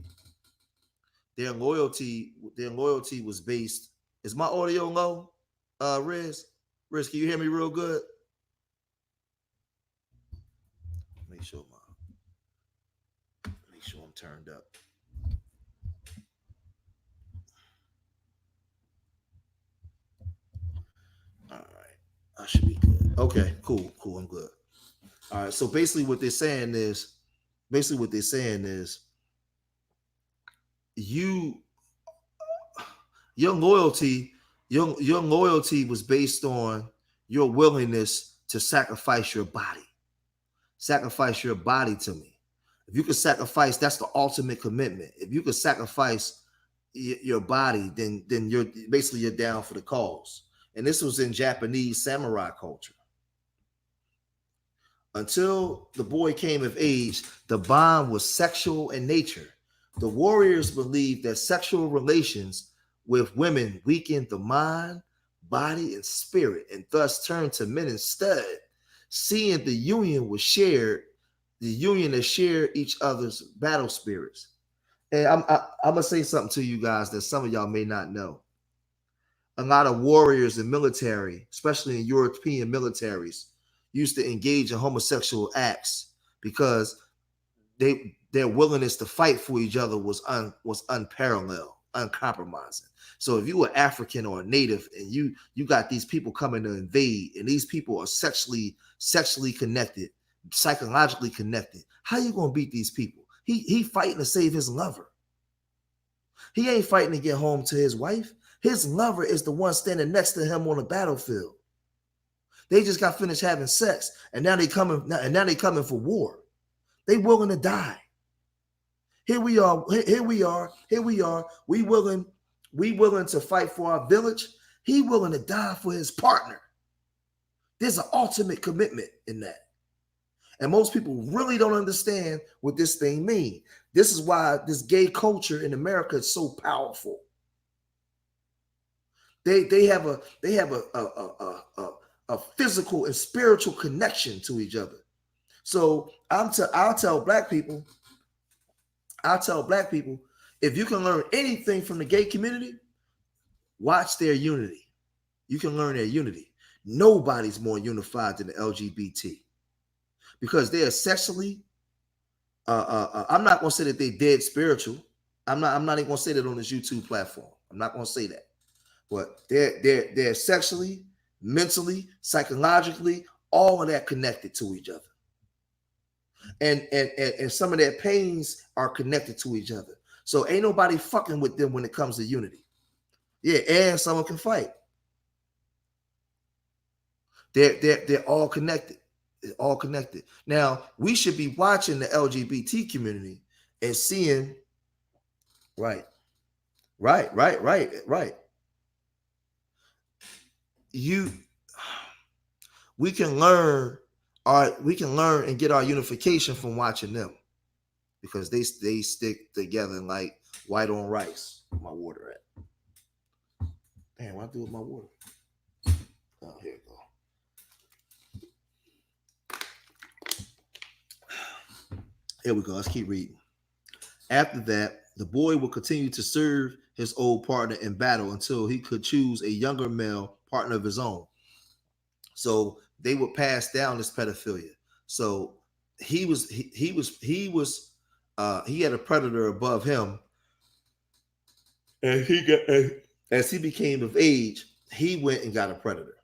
was based. Is my audio low? Riz, can you hear me real good? Make sure I'm turned up. All right, I should be good. Okay, cool, I'm good. All right, so basically what they're saying is you your loyalty was based on your willingness to sacrifice your body to me. If you could sacrifice, that's the ultimate commitment. If you could sacrifice your body, then you're down for the cause. And this was in Japanese samurai culture. Until the boy came of age, the bond was sexual in nature. The warriors believed that sexual relations with women weakened the mind, body, and spirit, and thus turned to men instead. Seeing the union that shared each other's battle spirits. And I'm gonna say something to you guys that some of y'all may not know. A lot of warriors in military, especially in European militaries, used to engage in homosexual acts because their willingness to fight for each other was unparalleled, uncompromising. So if you were African or a native and you got these people coming to invade, and these people are sexually connected, psychologically connected, how you gonna beat these people? He fighting to save his lover. He ain't fighting to get home to his wife. His lover is the one standing next to him on the battlefield. They just got finished having sex, and now they coming for war. They willing to die. Here we are. We willing to fight for our village. He willing to die for his partner. There's an ultimate commitment in that. And most people really don't understand what this thing means. This is why this gay culture in America is so powerful. They have a physical and spiritual connection to each other. So I'll tell black people, if you can learn anything from the gay community, watch their unity. You can learn their unity. Nobody's more unified than the LGBT. Because they are sexually, I'm not going to say that they're dead spiritual. I'm not even going to say that on this YouTube platform. I'm not going to say that. But they're sexually, mentally, psychologically, all of that connected to each other. And some of their pains are connected to each other. So ain't nobody fucking with them when it comes to unity. Yeah, and someone can fight. They're all connected. It's all connected. Now, we should be watching the LGBT community and seeing, right. We can learn and get our unification from watching them, because they stick together like white on rice. Where my water at? Damn, what I do with my water? Oh, here we go. Here we go. Let's keep reading. After that, the boy would continue to serve his old partner in battle until he could choose a younger male partner of his own. So they would pass down this pedophilia. So he had a predator above him, and as he became of age, he went and got a predator.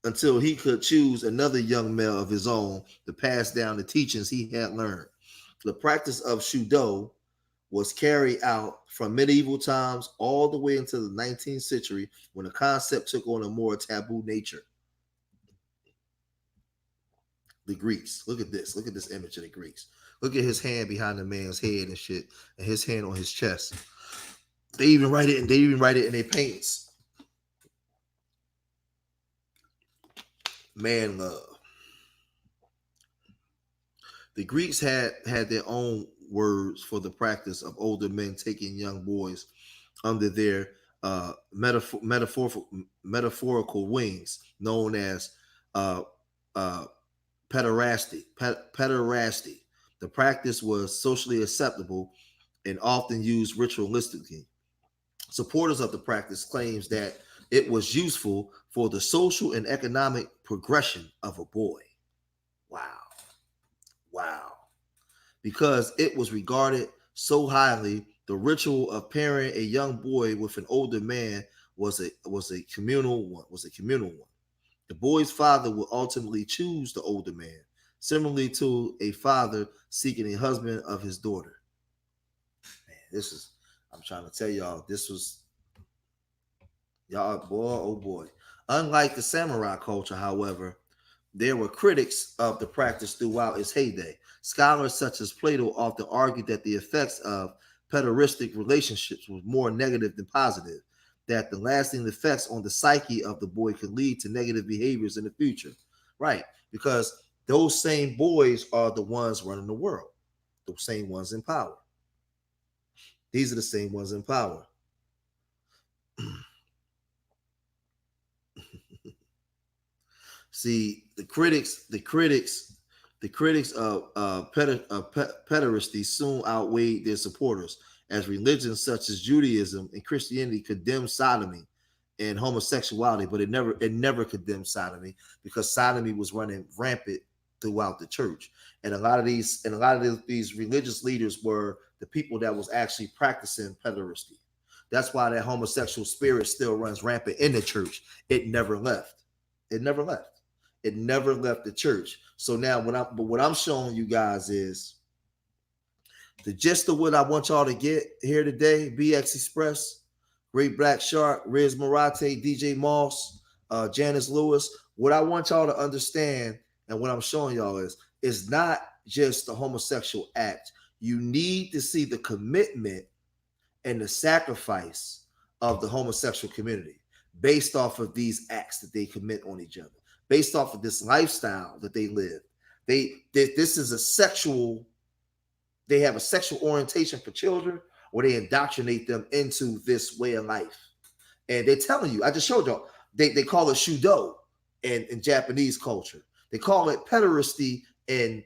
Until he could choose another young male of his own to pass down the teachings he had learned. The practice of Shudo was carried out from medieval times all the way into the 19th century, when the concept took on a more taboo nature. The Greeks. Look at this. Look at this image of the Greeks. Look at his hand behind the man's head and shit, and his hand on his chest. They even write it in their paints. Man love. The Greeks had their own words for the practice of older men taking young boys under their metaphorical wings, known as uh, uh, pederasty. Pederasty. The practice was socially acceptable and often used ritualistically. Supporters of the practice claims that it was useful for the social and economic progression of a boy. Wow. Wow. Because it was regarded so highly, the ritual of pairing a young boy with an older man was a communal one. The boy's father would ultimately choose the older man, similarly to a father seeking a husband of his daughter. Man, I'm trying to tell y'all, this was, y'all, boy, oh boy. Unlike the samurai culture, however, there were critics of the practice throughout its heyday. Scholars such as Plato often argued that the effects of pederastic relationships was more negative than positive, that the lasting effects on the psyche of the boy could lead to negative behaviors in the future. Right, because those same boys are the ones running the world, the same ones in power. These are the same ones in power. See, the critics of pederasty soon outweighed their supporters, as religions such as Judaism and Christianity condemned sodomy and homosexuality, but it never condemned sodomy, because sodomy was running rampant throughout the church, and a lot of these religious leaders were the people that was actually practicing pederasty. That's why that homosexual spirit still runs rampant in the church. It never left. It never left the church. So now what I'm showing you guys is the gist of what I want y'all to get here today. BX Express, Great Black Shark, Riz Marate, DJ Moss, Janice Lewis. What I want y'all to understand, and what I'm showing y'all is not just the homosexual act. You need to see the commitment and the sacrifice of the homosexual community based off of these acts that they commit on each other, based off of this lifestyle that they live. This is a sexual, they have a sexual orientation for children, or they indoctrinate them into this way of life. And they're telling you, I just showed y'all, they call it shudo in Japanese culture. They call it pederasty in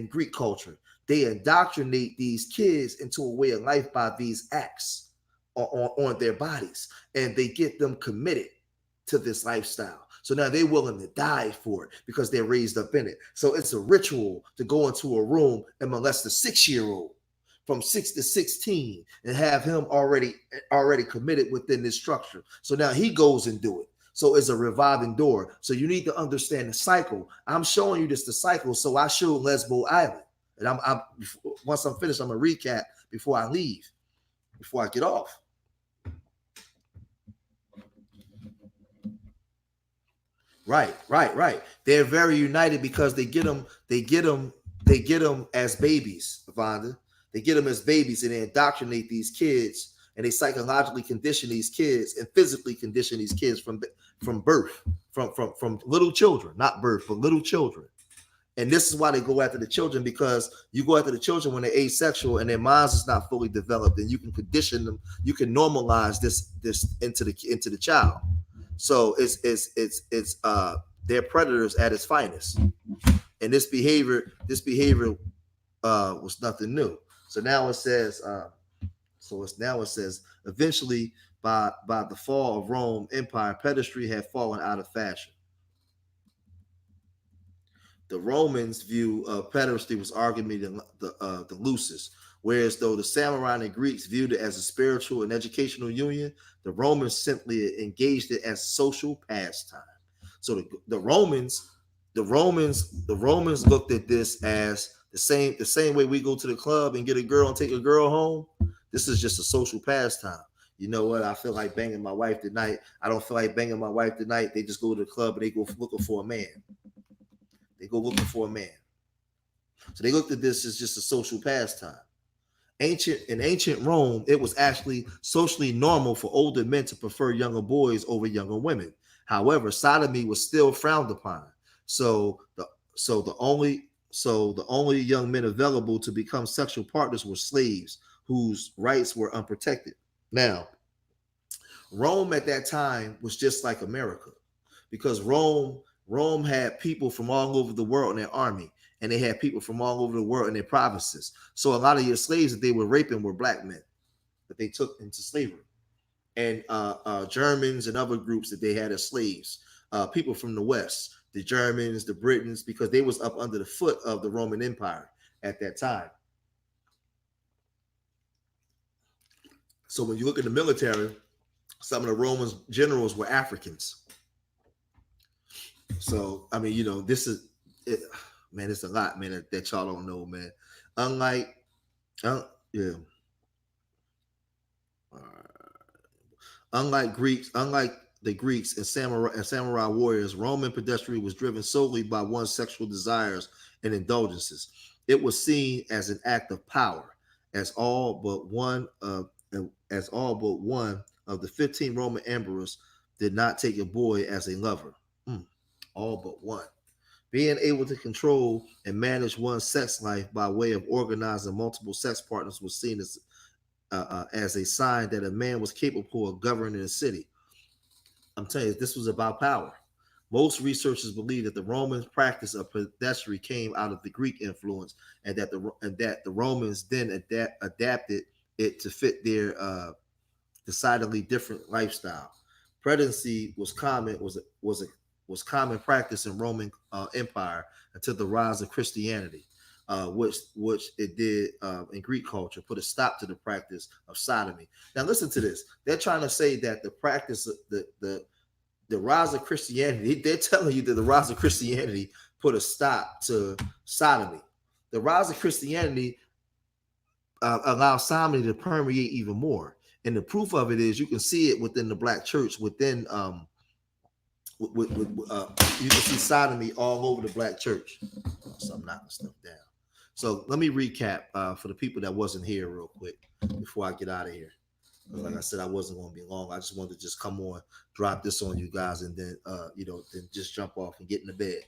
Greek culture. They indoctrinate these kids into a way of life by these acts on their bodies, and they get them committed to this lifestyle. So now they're willing to die for it because they're raised up in it. So it's a ritual to go into a room and molest a 6-year-old from 6 to 16 and have him already committed within this structure. So now he goes and do it. So it's a revolving door. So you need to understand the cycle. I'm showing you the cycle. So I showed Lesbo Island. And once I'm finished, I'm gonna recap before I leave, before I get off. Right. They're very united because they get them as babies, Vonda. They get them as babies, and they indoctrinate these kids, and they psychologically condition these kids and physically condition these kids from birth, from little children, not birth, but little children. And this is why they go after the children, because you go after the children when they're asexual and their minds is not fully developed, and you can condition them, you can normalize this into the child. So it's they're predators at its finest, and this behavior was nothing new. So now it says, eventually by the fall of Rome Empire, pederasty had fallen out of fashion. The Romans' view of pederasty was arguably the loosest, whereas though the samurai and the Greeks viewed it as a spiritual and educational union, the Romans simply engaged it as social pastime. So the Romans looked at this as the same way we go to the club and get a girl and take a girl home. This is just a social pastime. You know what? I feel like banging my wife tonight. I don't feel like banging my wife tonight. They just go to the club and they go looking for a man. So they looked at this as just a social pastime. In ancient Rome, it was actually socially normal for older men to prefer younger boys over younger women. However, sodomy was still frowned upon. So the only So the only young men available to become sexual partners were slaves whose rights were unprotected. Now, Rome at that time was just like America, because Rome had people from all over the world in their army, and they had people from all over the world in their provinces. So a lot of your slaves that they were raping were black men that they took into slavery, and Germans and other groups that they had as slaves, people from the West, the Germans, the Britons, because they was up under the foot of the Roman Empire at that time. So when you look at the military, some of the Roman generals were Africans. So I mean, this is it, man. It's a lot, man, that y'all don't know, man. Unlike, yeah, unlike the Greeks and samurai warriors, Roman pedestrian was driven solely by one's sexual desires and indulgences. It was seen as an act of power, as all but one of the 15 Roman emperors did not take a boy as a lover. All but one. Being able to control and manage one's sex life by way of organizing multiple sex partners was seen as a sign that a man was capable of governing a city. I'm telling you, this was about power. Most researchers believe that the Romans' practice of pederasty came out of the Greek influence, and that the Romans then adapted it to fit their decidedly different lifestyle. Pederasty was common practice in Roman Empire until the rise of Christianity, which it did in Greek culture, put a stop to the practice of sodomy. Now listen to this. They're trying to say that the practice of the rise of Christianity, they're telling you that the rise of Christianity put a stop to sodomy. The rise of Christianity allowed sodomy to permeate even more. And the proof of it is you can see it within the black church, within you can see sodomy all over the black church. So I'm knocking stuff down. So let me recap for the people that wasn't here real quick before I get out of here. Like I said, I wasn't going to be long. I just wanted to just come on, drop this on you guys, and then then just jump off and get in the bed.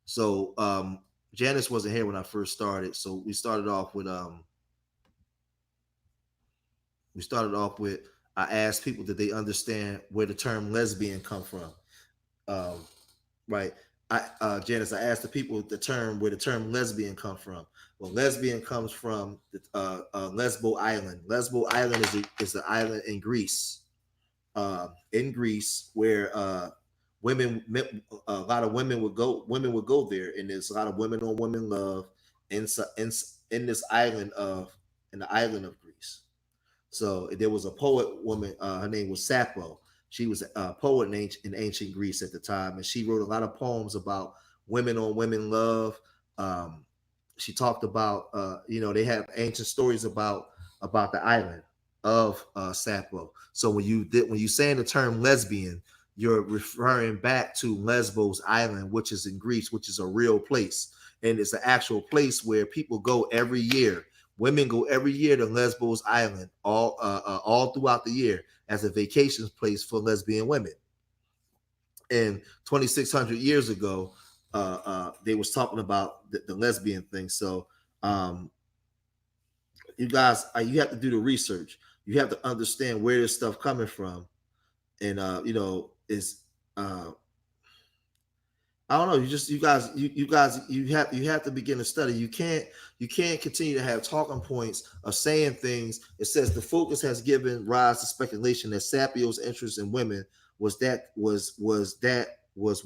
So Janice wasn't here when I first started, so we started off with I asked people did they understand where the term lesbian come from. Right. Janice, I asked the people where the term lesbian come from. Well, lesbian comes from the Lesbo Island. Lesbo Island is the island in Greece. Where a lot of women would go. Women would go there, and there's a lot of women on women love in this island in the island of Greece. So there was a poet woman. Her name was Sappho. She was a poet in ancient Greece at the time, and she wrote a lot of poems about women on women love. She talked about, they have ancient stories about the island of Sappho. So when you saying the term lesbian, you're referring back to Lesbos Island, which is in Greece, which is a real place, and it's an actual place where people go every year. Women go every year to Lesbos Island all throughout the year as a vacation place for lesbian women. And 2,600 years ago, they was talking about the lesbian thing. So you guys, you have to do the research. You have to understand where this stuff coming from, and is I don't know. You have to begin to study. You can't continue to have talking points of saying things. It says the focus has given rise to speculation that Sappho's interest in women was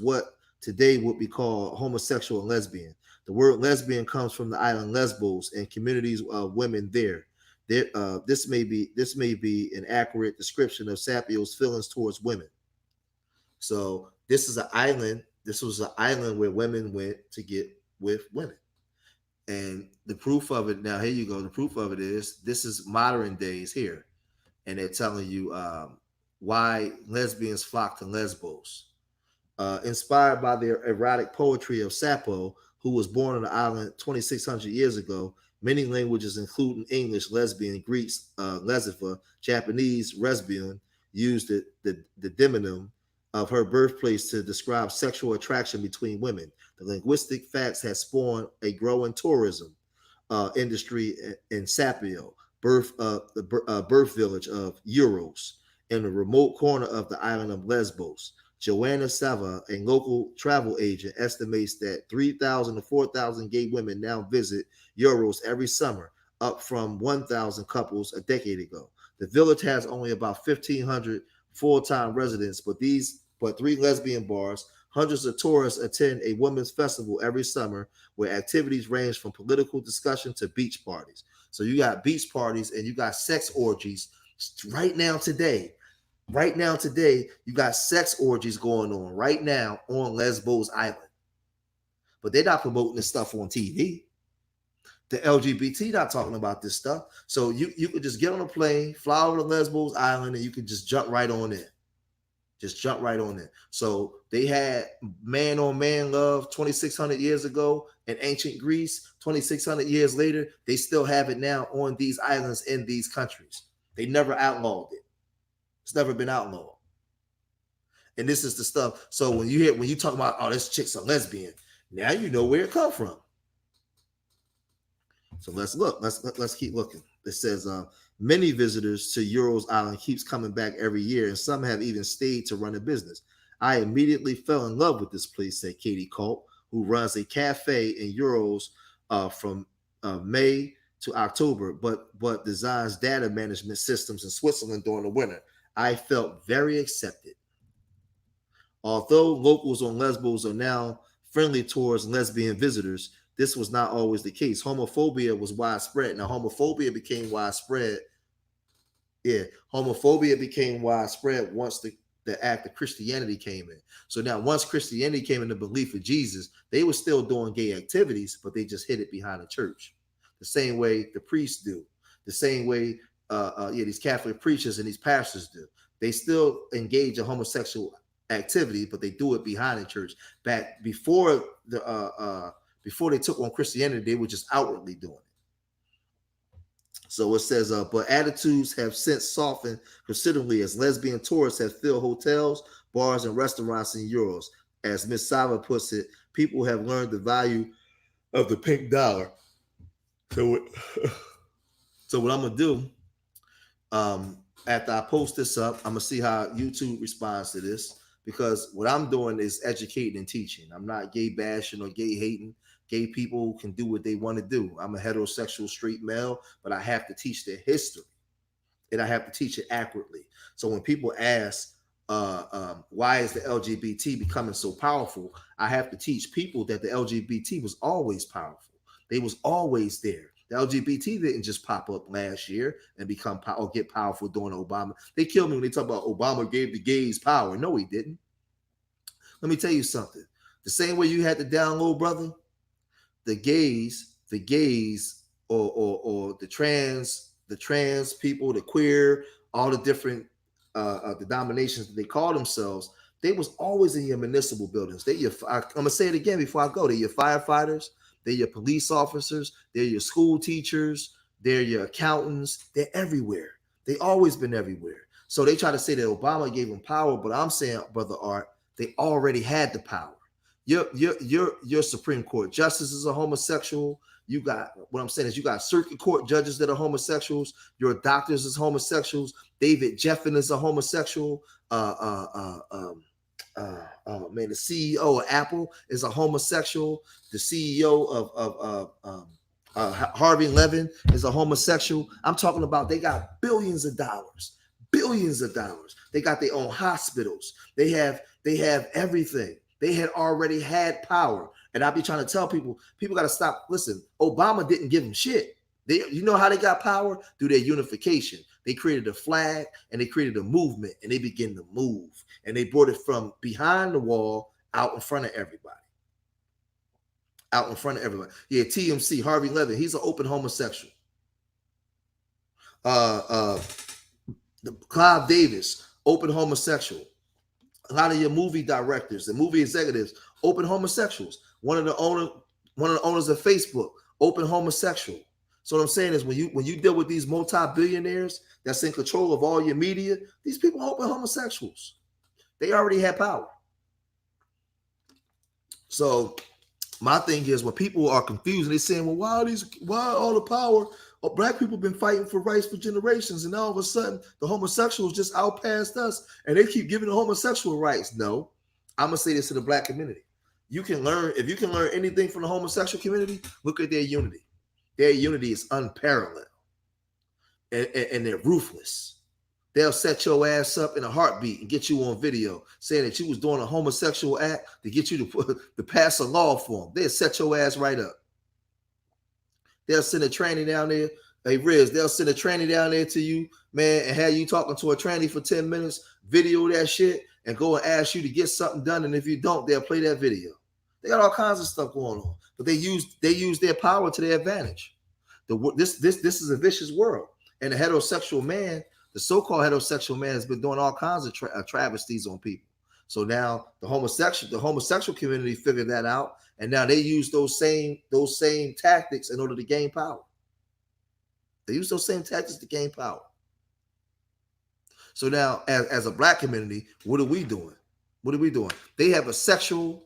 what today would be called homosexual and lesbian. The word lesbian comes from the island Lesbos and communities of women there. This may be an accurate description of Sappho's feelings towards women. So this is an island. This was an island where women went to get with women. And the proof of it, now here you go. The proof of it is this is modern days here. And they're telling you why lesbians flock to Lesbos. Inspired by the erotic poetry of Sappho, who was born on the island 2,600 years ago, many languages, including English, lesbian, Greeks, lesbian, Japanese, lesbian, used the demonym of her birthplace to describe sexual attraction between women. The linguistic facts has spawned a growing tourism industry in Sapio, birth village of Euros, in a remote corner of the island of Lesbos. Joanna Sava, a local travel agent, estimates that 3,000 to 4,000 gay women now visit Euros every summer, up from 1,000 couples a decade ago. The village has only about 1,500 full-time residents, but 3 lesbian bars. Hundreds of tourists attend a women's festival every summer where activities range from political discussion to beach parties. So you got beach parties and you got sex orgies right now today. Right now today, you got sex orgies going on right now on Lesbos Island. But they're not promoting this stuff on TV. The LGBT not talking about this stuff. So you could just get on a plane, fly over to Lesbos Island, and you could just jump right on in. Just jump right on in. So they had man-on-man love 2,600 years ago in ancient Greece. 2,600 years later, they still have it now on these islands in these countries. They never outlawed it. It's never been outlawed. And this is the stuff. So when you talk about, oh, this chick's a lesbian, now you know where it come from. So let's look. Let's keep looking. It says many visitors to Euros Island keeps coming back every year, and some have even stayed to run a business. I immediately fell in love with this place, said Katie Culp, who runs a cafe in Euros from May to October, but designs data management systems in Switzerland during the winter. I felt very accepted. Although locals on Lesbos are now friendly towards lesbian visitors, this was not always the case. Homophobia was widespread. Now, homophobia became widespread. Yeah, homophobia became widespread once the act of Christianity came in. So now, once Christianity came in, the belief of Jesus, they were still doing gay activities, but they just hid it behind the church. The same way the priests do. The same way these Catholic preachers and these pastors do. They still engage in homosexual activity, but they do it behind the church. Back before they took on Christianity, they were just outwardly doing it. So it says, but attitudes have since softened considerably as lesbian tourists have filled hotels, bars, and restaurants in Euros. As Ms. Sava puts it, people have learned the value of the pink dollar. So what I'm going to do, after I post this up, I'm going to see how YouTube responds to this, because what I'm doing is educating and teaching. I'm not gay bashing or gay hating. Gay people can do what they want to do. I'm a heterosexual straight male, but I have to teach their history, and I have to teach it accurately. So when people ask, why is the LGBT becoming so powerful, I have to teach people that the LGBT was always powerful. They was always there. The LGBT didn't just pop up last year and become or get powerful during Obama. They killed me when they talk about Obama gave the gays power. No, he didn't. Let me tell you something. The same way you had to down low, brother, the gays, or the trans people, the queer, all the different denominations that they call themselves, they was always in your municipal buildings. I'm gonna say it again before I go. They're your firefighters, they're your police officers, they're your school teachers, they're your accountants. They're everywhere. They always been everywhere. So they try to say that Obama gave them power, but I'm saying, Brother Art, they already had the power. Your Supreme Court justices are homosexual. You got, what I'm saying is, you got circuit court judges that are homosexuals. Your doctors is homosexuals. David Jeffin is a homosexual. The CEO of Apple is a homosexual. The CEO of Harvey Levin is a homosexual. I'm talking about, they got billions of dollars. They got their own hospitals. They have everything. They had already had power. And I be trying to tell people got to stop. Listen, Obama didn't give them shit. You know how they got power? Through their unification. They created a flag and they created a movement, and they began to move. And they brought it from behind the wall out in front of everybody. Yeah, TMC, Harvey Levin, he's an open homosexual. Clive Davis, open homosexual. A lot of your movie directors and movie executives, open homosexuals. One of the owners of Facebook, open homosexual. So what I'm saying is, when you deal with these multi-billionaires that's in control of all your media, these people are open homosexuals. They already had power. So my thing is, when people are confused and they're saying, well, why all the power? Oh, black people been fighting for rights for generations, and all of a sudden the homosexuals just outpassed us and they keep giving the homosexual rights. No, I'm gonna say this to the black community. You can learn, if you can learn anything from the homosexual community, look at their unity. Their unity is unparalleled. And they're ruthless. They'll set your ass up in a heartbeat and get you on video saying that you was doing a homosexual act to get you to pass a law for them. They'll set your ass right up. They'll send a tranny down there. Hey, Riz, they'll send a tranny down there to you, man, and have you talking to a tranny for 10 minutes, video that shit, and go and ask you to get something done. And if you don't, they'll play that video. They got all kinds of stuff going on, but they use their power to their advantage. This is a vicious world. And the heterosexual man, the so-called heterosexual man, has been doing all kinds of travesties on people. So now the homosexual community figured that out, and now they use those same tactics in order to gain power. They use those same tactics to gain power. So now, as a black community, what are we doing? What are we doing? They have a sexual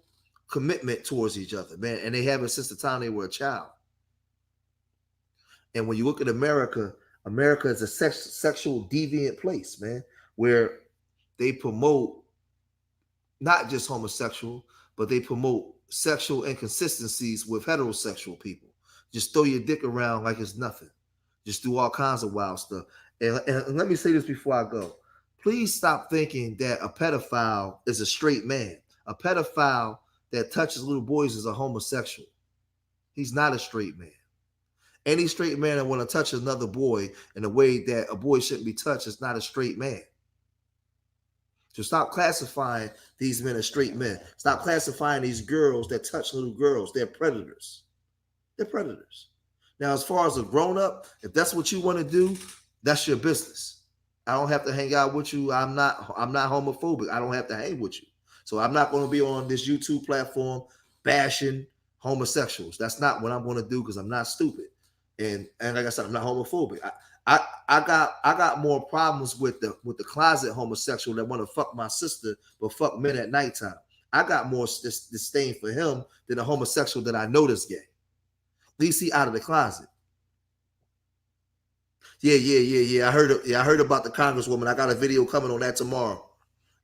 commitment towards each other, man, and they have it since the time they were a child. And when you look at America, America is a sexual deviant place, man, where they promote not just homosexual, but they promote sexual inconsistencies with heterosexual people. Just throw your dick around like it's nothing. Just do all kinds of wild stuff. And let me say this before I go. Please stop thinking that a pedophile is a straight man. A pedophile that touches little boys is a homosexual. He's not a straight man. Any straight man that want to touch another boy in a way that a boy shouldn't be touched is not a straight man. So stop classifying these men as straight men. Stop classifying these girls that touch little girls. They're predators. They're predators. Now, as far as a grown-up, if that's what you want to do, that's your business. I don't have to hang out with you. I'm not homophobic. I don't have to hang with you. So I'm not going to be on this YouTube platform bashing homosexuals. That's not what I'm going to do because I'm not stupid. And like I said, I'm not homophobic. I got more problems with the closet homosexual that want to fuck my sister but fuck men at nighttime. I got more disdain for him than a homosexual that I know that's gay. At least he out of the closet. Yeah. I heard about the Congresswoman. I got a video coming on that tomorrow.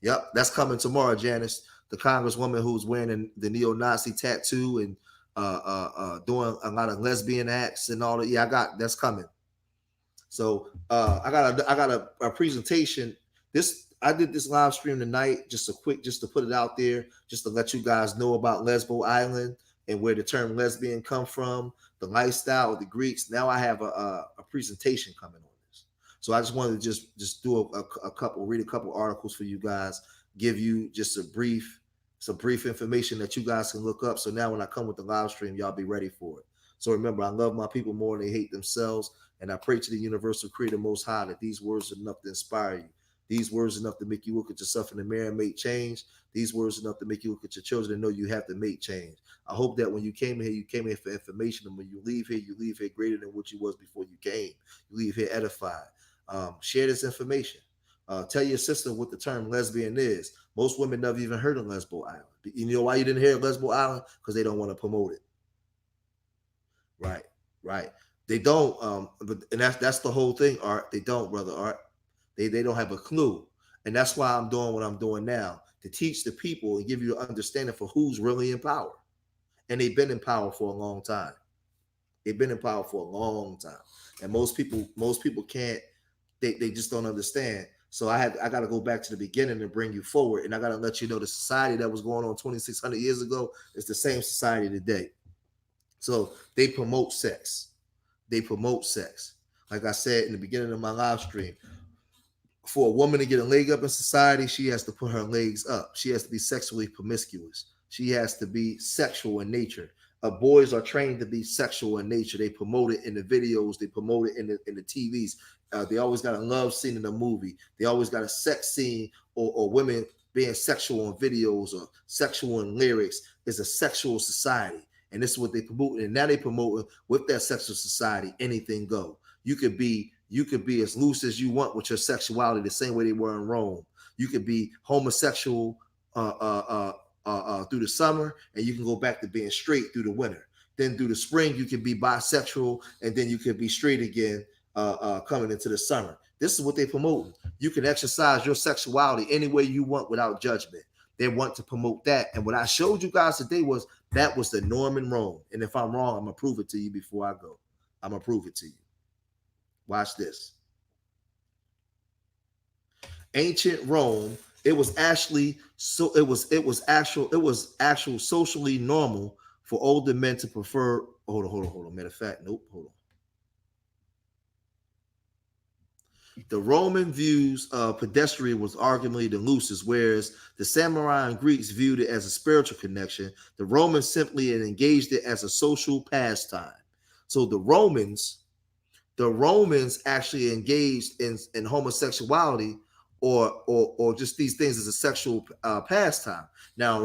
Yep, that's coming tomorrow, Janice. The Congresswoman who's wearing the neo-Nazi tattoo and doing a lot of lesbian acts and all that. Yeah, that's coming. So I got a presentation. I did this live stream tonight, just to put it out there, just to let you guys know about Lesbo Island and where the term lesbian come from, the lifestyle of the Greeks. Now I have a presentation coming on this. So I just wanted to just do read a couple articles for you guys, give you just some brief information that you guys can look up. So now when I come with the live stream, y'all be ready for it. So remember, I love my people more than they hate themselves. And I pray to the universal creator most high that these words are enough to inspire you. These words are enough to make you look at yourself in the mirror and make change. These words are enough to make you look at your children and know you have to make change. I hope that when you came here for information. And when you leave here greater than what you was before you came. You leave here edified. Share this information. Tell your sister what the term lesbian is. Most women never even heard of Lesbo Island. You know why you didn't hear of Lesbo Island? Because they don't want to promote it. Right. They don't. And that's the whole thing, Art. They don't, brother Art. They don't have a clue. And that's why I'm doing what I'm doing now, to teach the people and give you an understanding for who's really in power. And they've been in power for a long time. And most people can't, they just don't understand. So I got to go back to the beginning and bring you forward. And I got to let you know the society that was going on 2,600 years ago is the same society today. So they promote sex. Like I said in the beginning of my live stream, for a woman to get a leg up in society, she has to put her legs up. She has to be sexually promiscuous. She has to be sexual in nature. Boys are trained to be sexual in nature. They promote it in the videos. They promote it in the TVs. They always got a love scene in a movie. They always got a sex scene or women being sexual in videos or sexual in lyrics. Is a sexual society. And this is what they promote. And now they promote with that sexual society, anything go. You could be as loose as you want with your sexuality, the same way they were in Rome. You could be homosexual through the summer, and you can go back to being straight through the winter. Then through the spring, you can be bisexual, and then you can be straight again coming into the summer. This is what they promote. You can exercise your sexuality any way you want without judgment. They want to promote that. And what I showed you guys today was that was the norm in Rome. And if I'm wrong, I'm going to prove it to you before I go. I'm going to prove it to you. Watch this. Ancient Rome, it was actually actual socially normal for older men to prefer. Hold on. Matter of fact, nope, hold on. The Roman views of pederasty was arguably the loosest, whereas the samurai and Greeks viewed it as a spiritual connection. The Romans simply engaged it as a social pastime. So the Romans actually engaged in homosexuality or just these things as a sexual pastime. Now,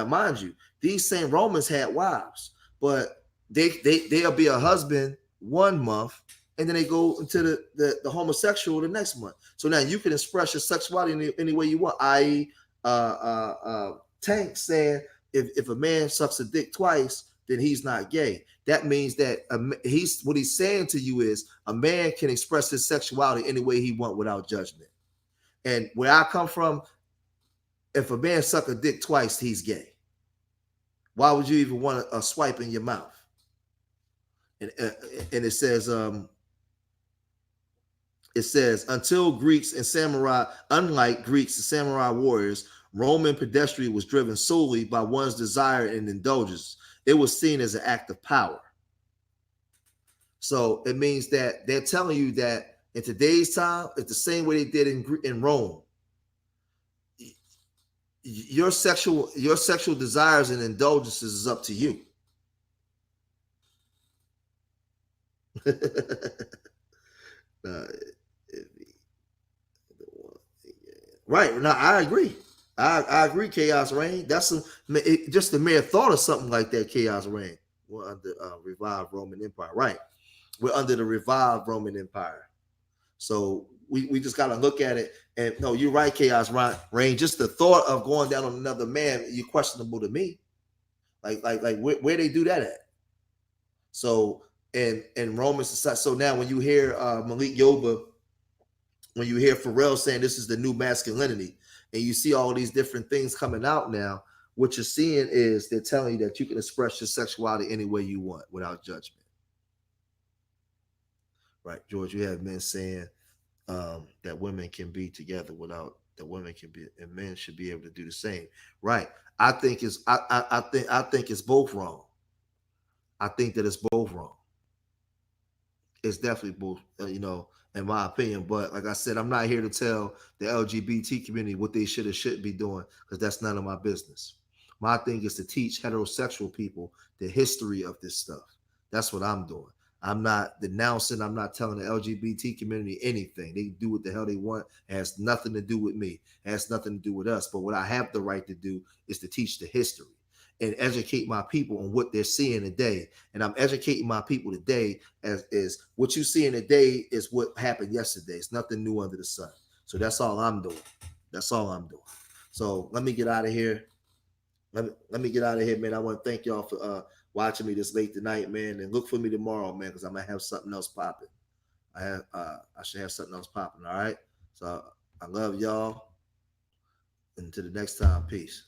mind you, these same Romans had wives, but they'll be a husband 1 month, and then they go into the homosexual the next month. So now you can express your sexuality any way you want. I.e., Tank saying if a man sucks a dick twice, then he's not gay. That means that what he's saying to you is a man can express his sexuality any way he wants without judgment. And where I come from, if a man suck a dick twice, he's gay. Why would you even want a swipe in your mouth? And it says until Greeks and samurai, unlike Greeks and samurai warriors, Roman pederasty was driven solely by one's desire and indulgence. It was seen as an act of power. So it means that they're telling you that in today's time, it's the same way they did in Rome. Your sexual desires and indulgences is up to you. Right. Now I agree. I agree, Chaos Reign. That's just the mere thought of something like that, Chaos Reign. We're under revived Roman Empire. Right. We're under the revived Roman Empire. So we just got to look at it. And no, you're right, Chaos Reign. Just the thought of going down on another man, you're questionable to me. Like where they do that at? So in Roman society. So now when you hear Malik Yoba, when you hear Pharrell saying this is the new masculinity, and you see all these different things coming out now, what you're seeing is they're telling you that you can express your sexuality any way you want without judgment. Right, George, you have men saying that women can be together without that women can be, and men should be able to do the same. Right. I think it's both wrong. I think that it's both wrong. It's definitely both, in my opinion. But like I said, I'm not here to tell the LGBT community what they should or shouldn't be doing, because that's none of my business. My thing is to teach heterosexual people the history of this stuff. That's what I'm doing. I'm not denouncing. I'm not telling the LGBT community anything. They do what the hell they want. It has nothing to do with me. It has nothing to do with us. But what I have the right to do is to teach the history and educate my people on what they're seeing today. And I'm educating my people today as is what you see in today is what happened yesterday. It's nothing new under the sun. So that's all I'm doing. That's all I'm doing. So let me get out of here. Let me get out of here, man. I want to thank y'all for watching me this late tonight, man. And look for me tomorrow, man, because I'm gonna have something else popping. I should have something else popping. All right. So I love y'all. Until the next time, peace.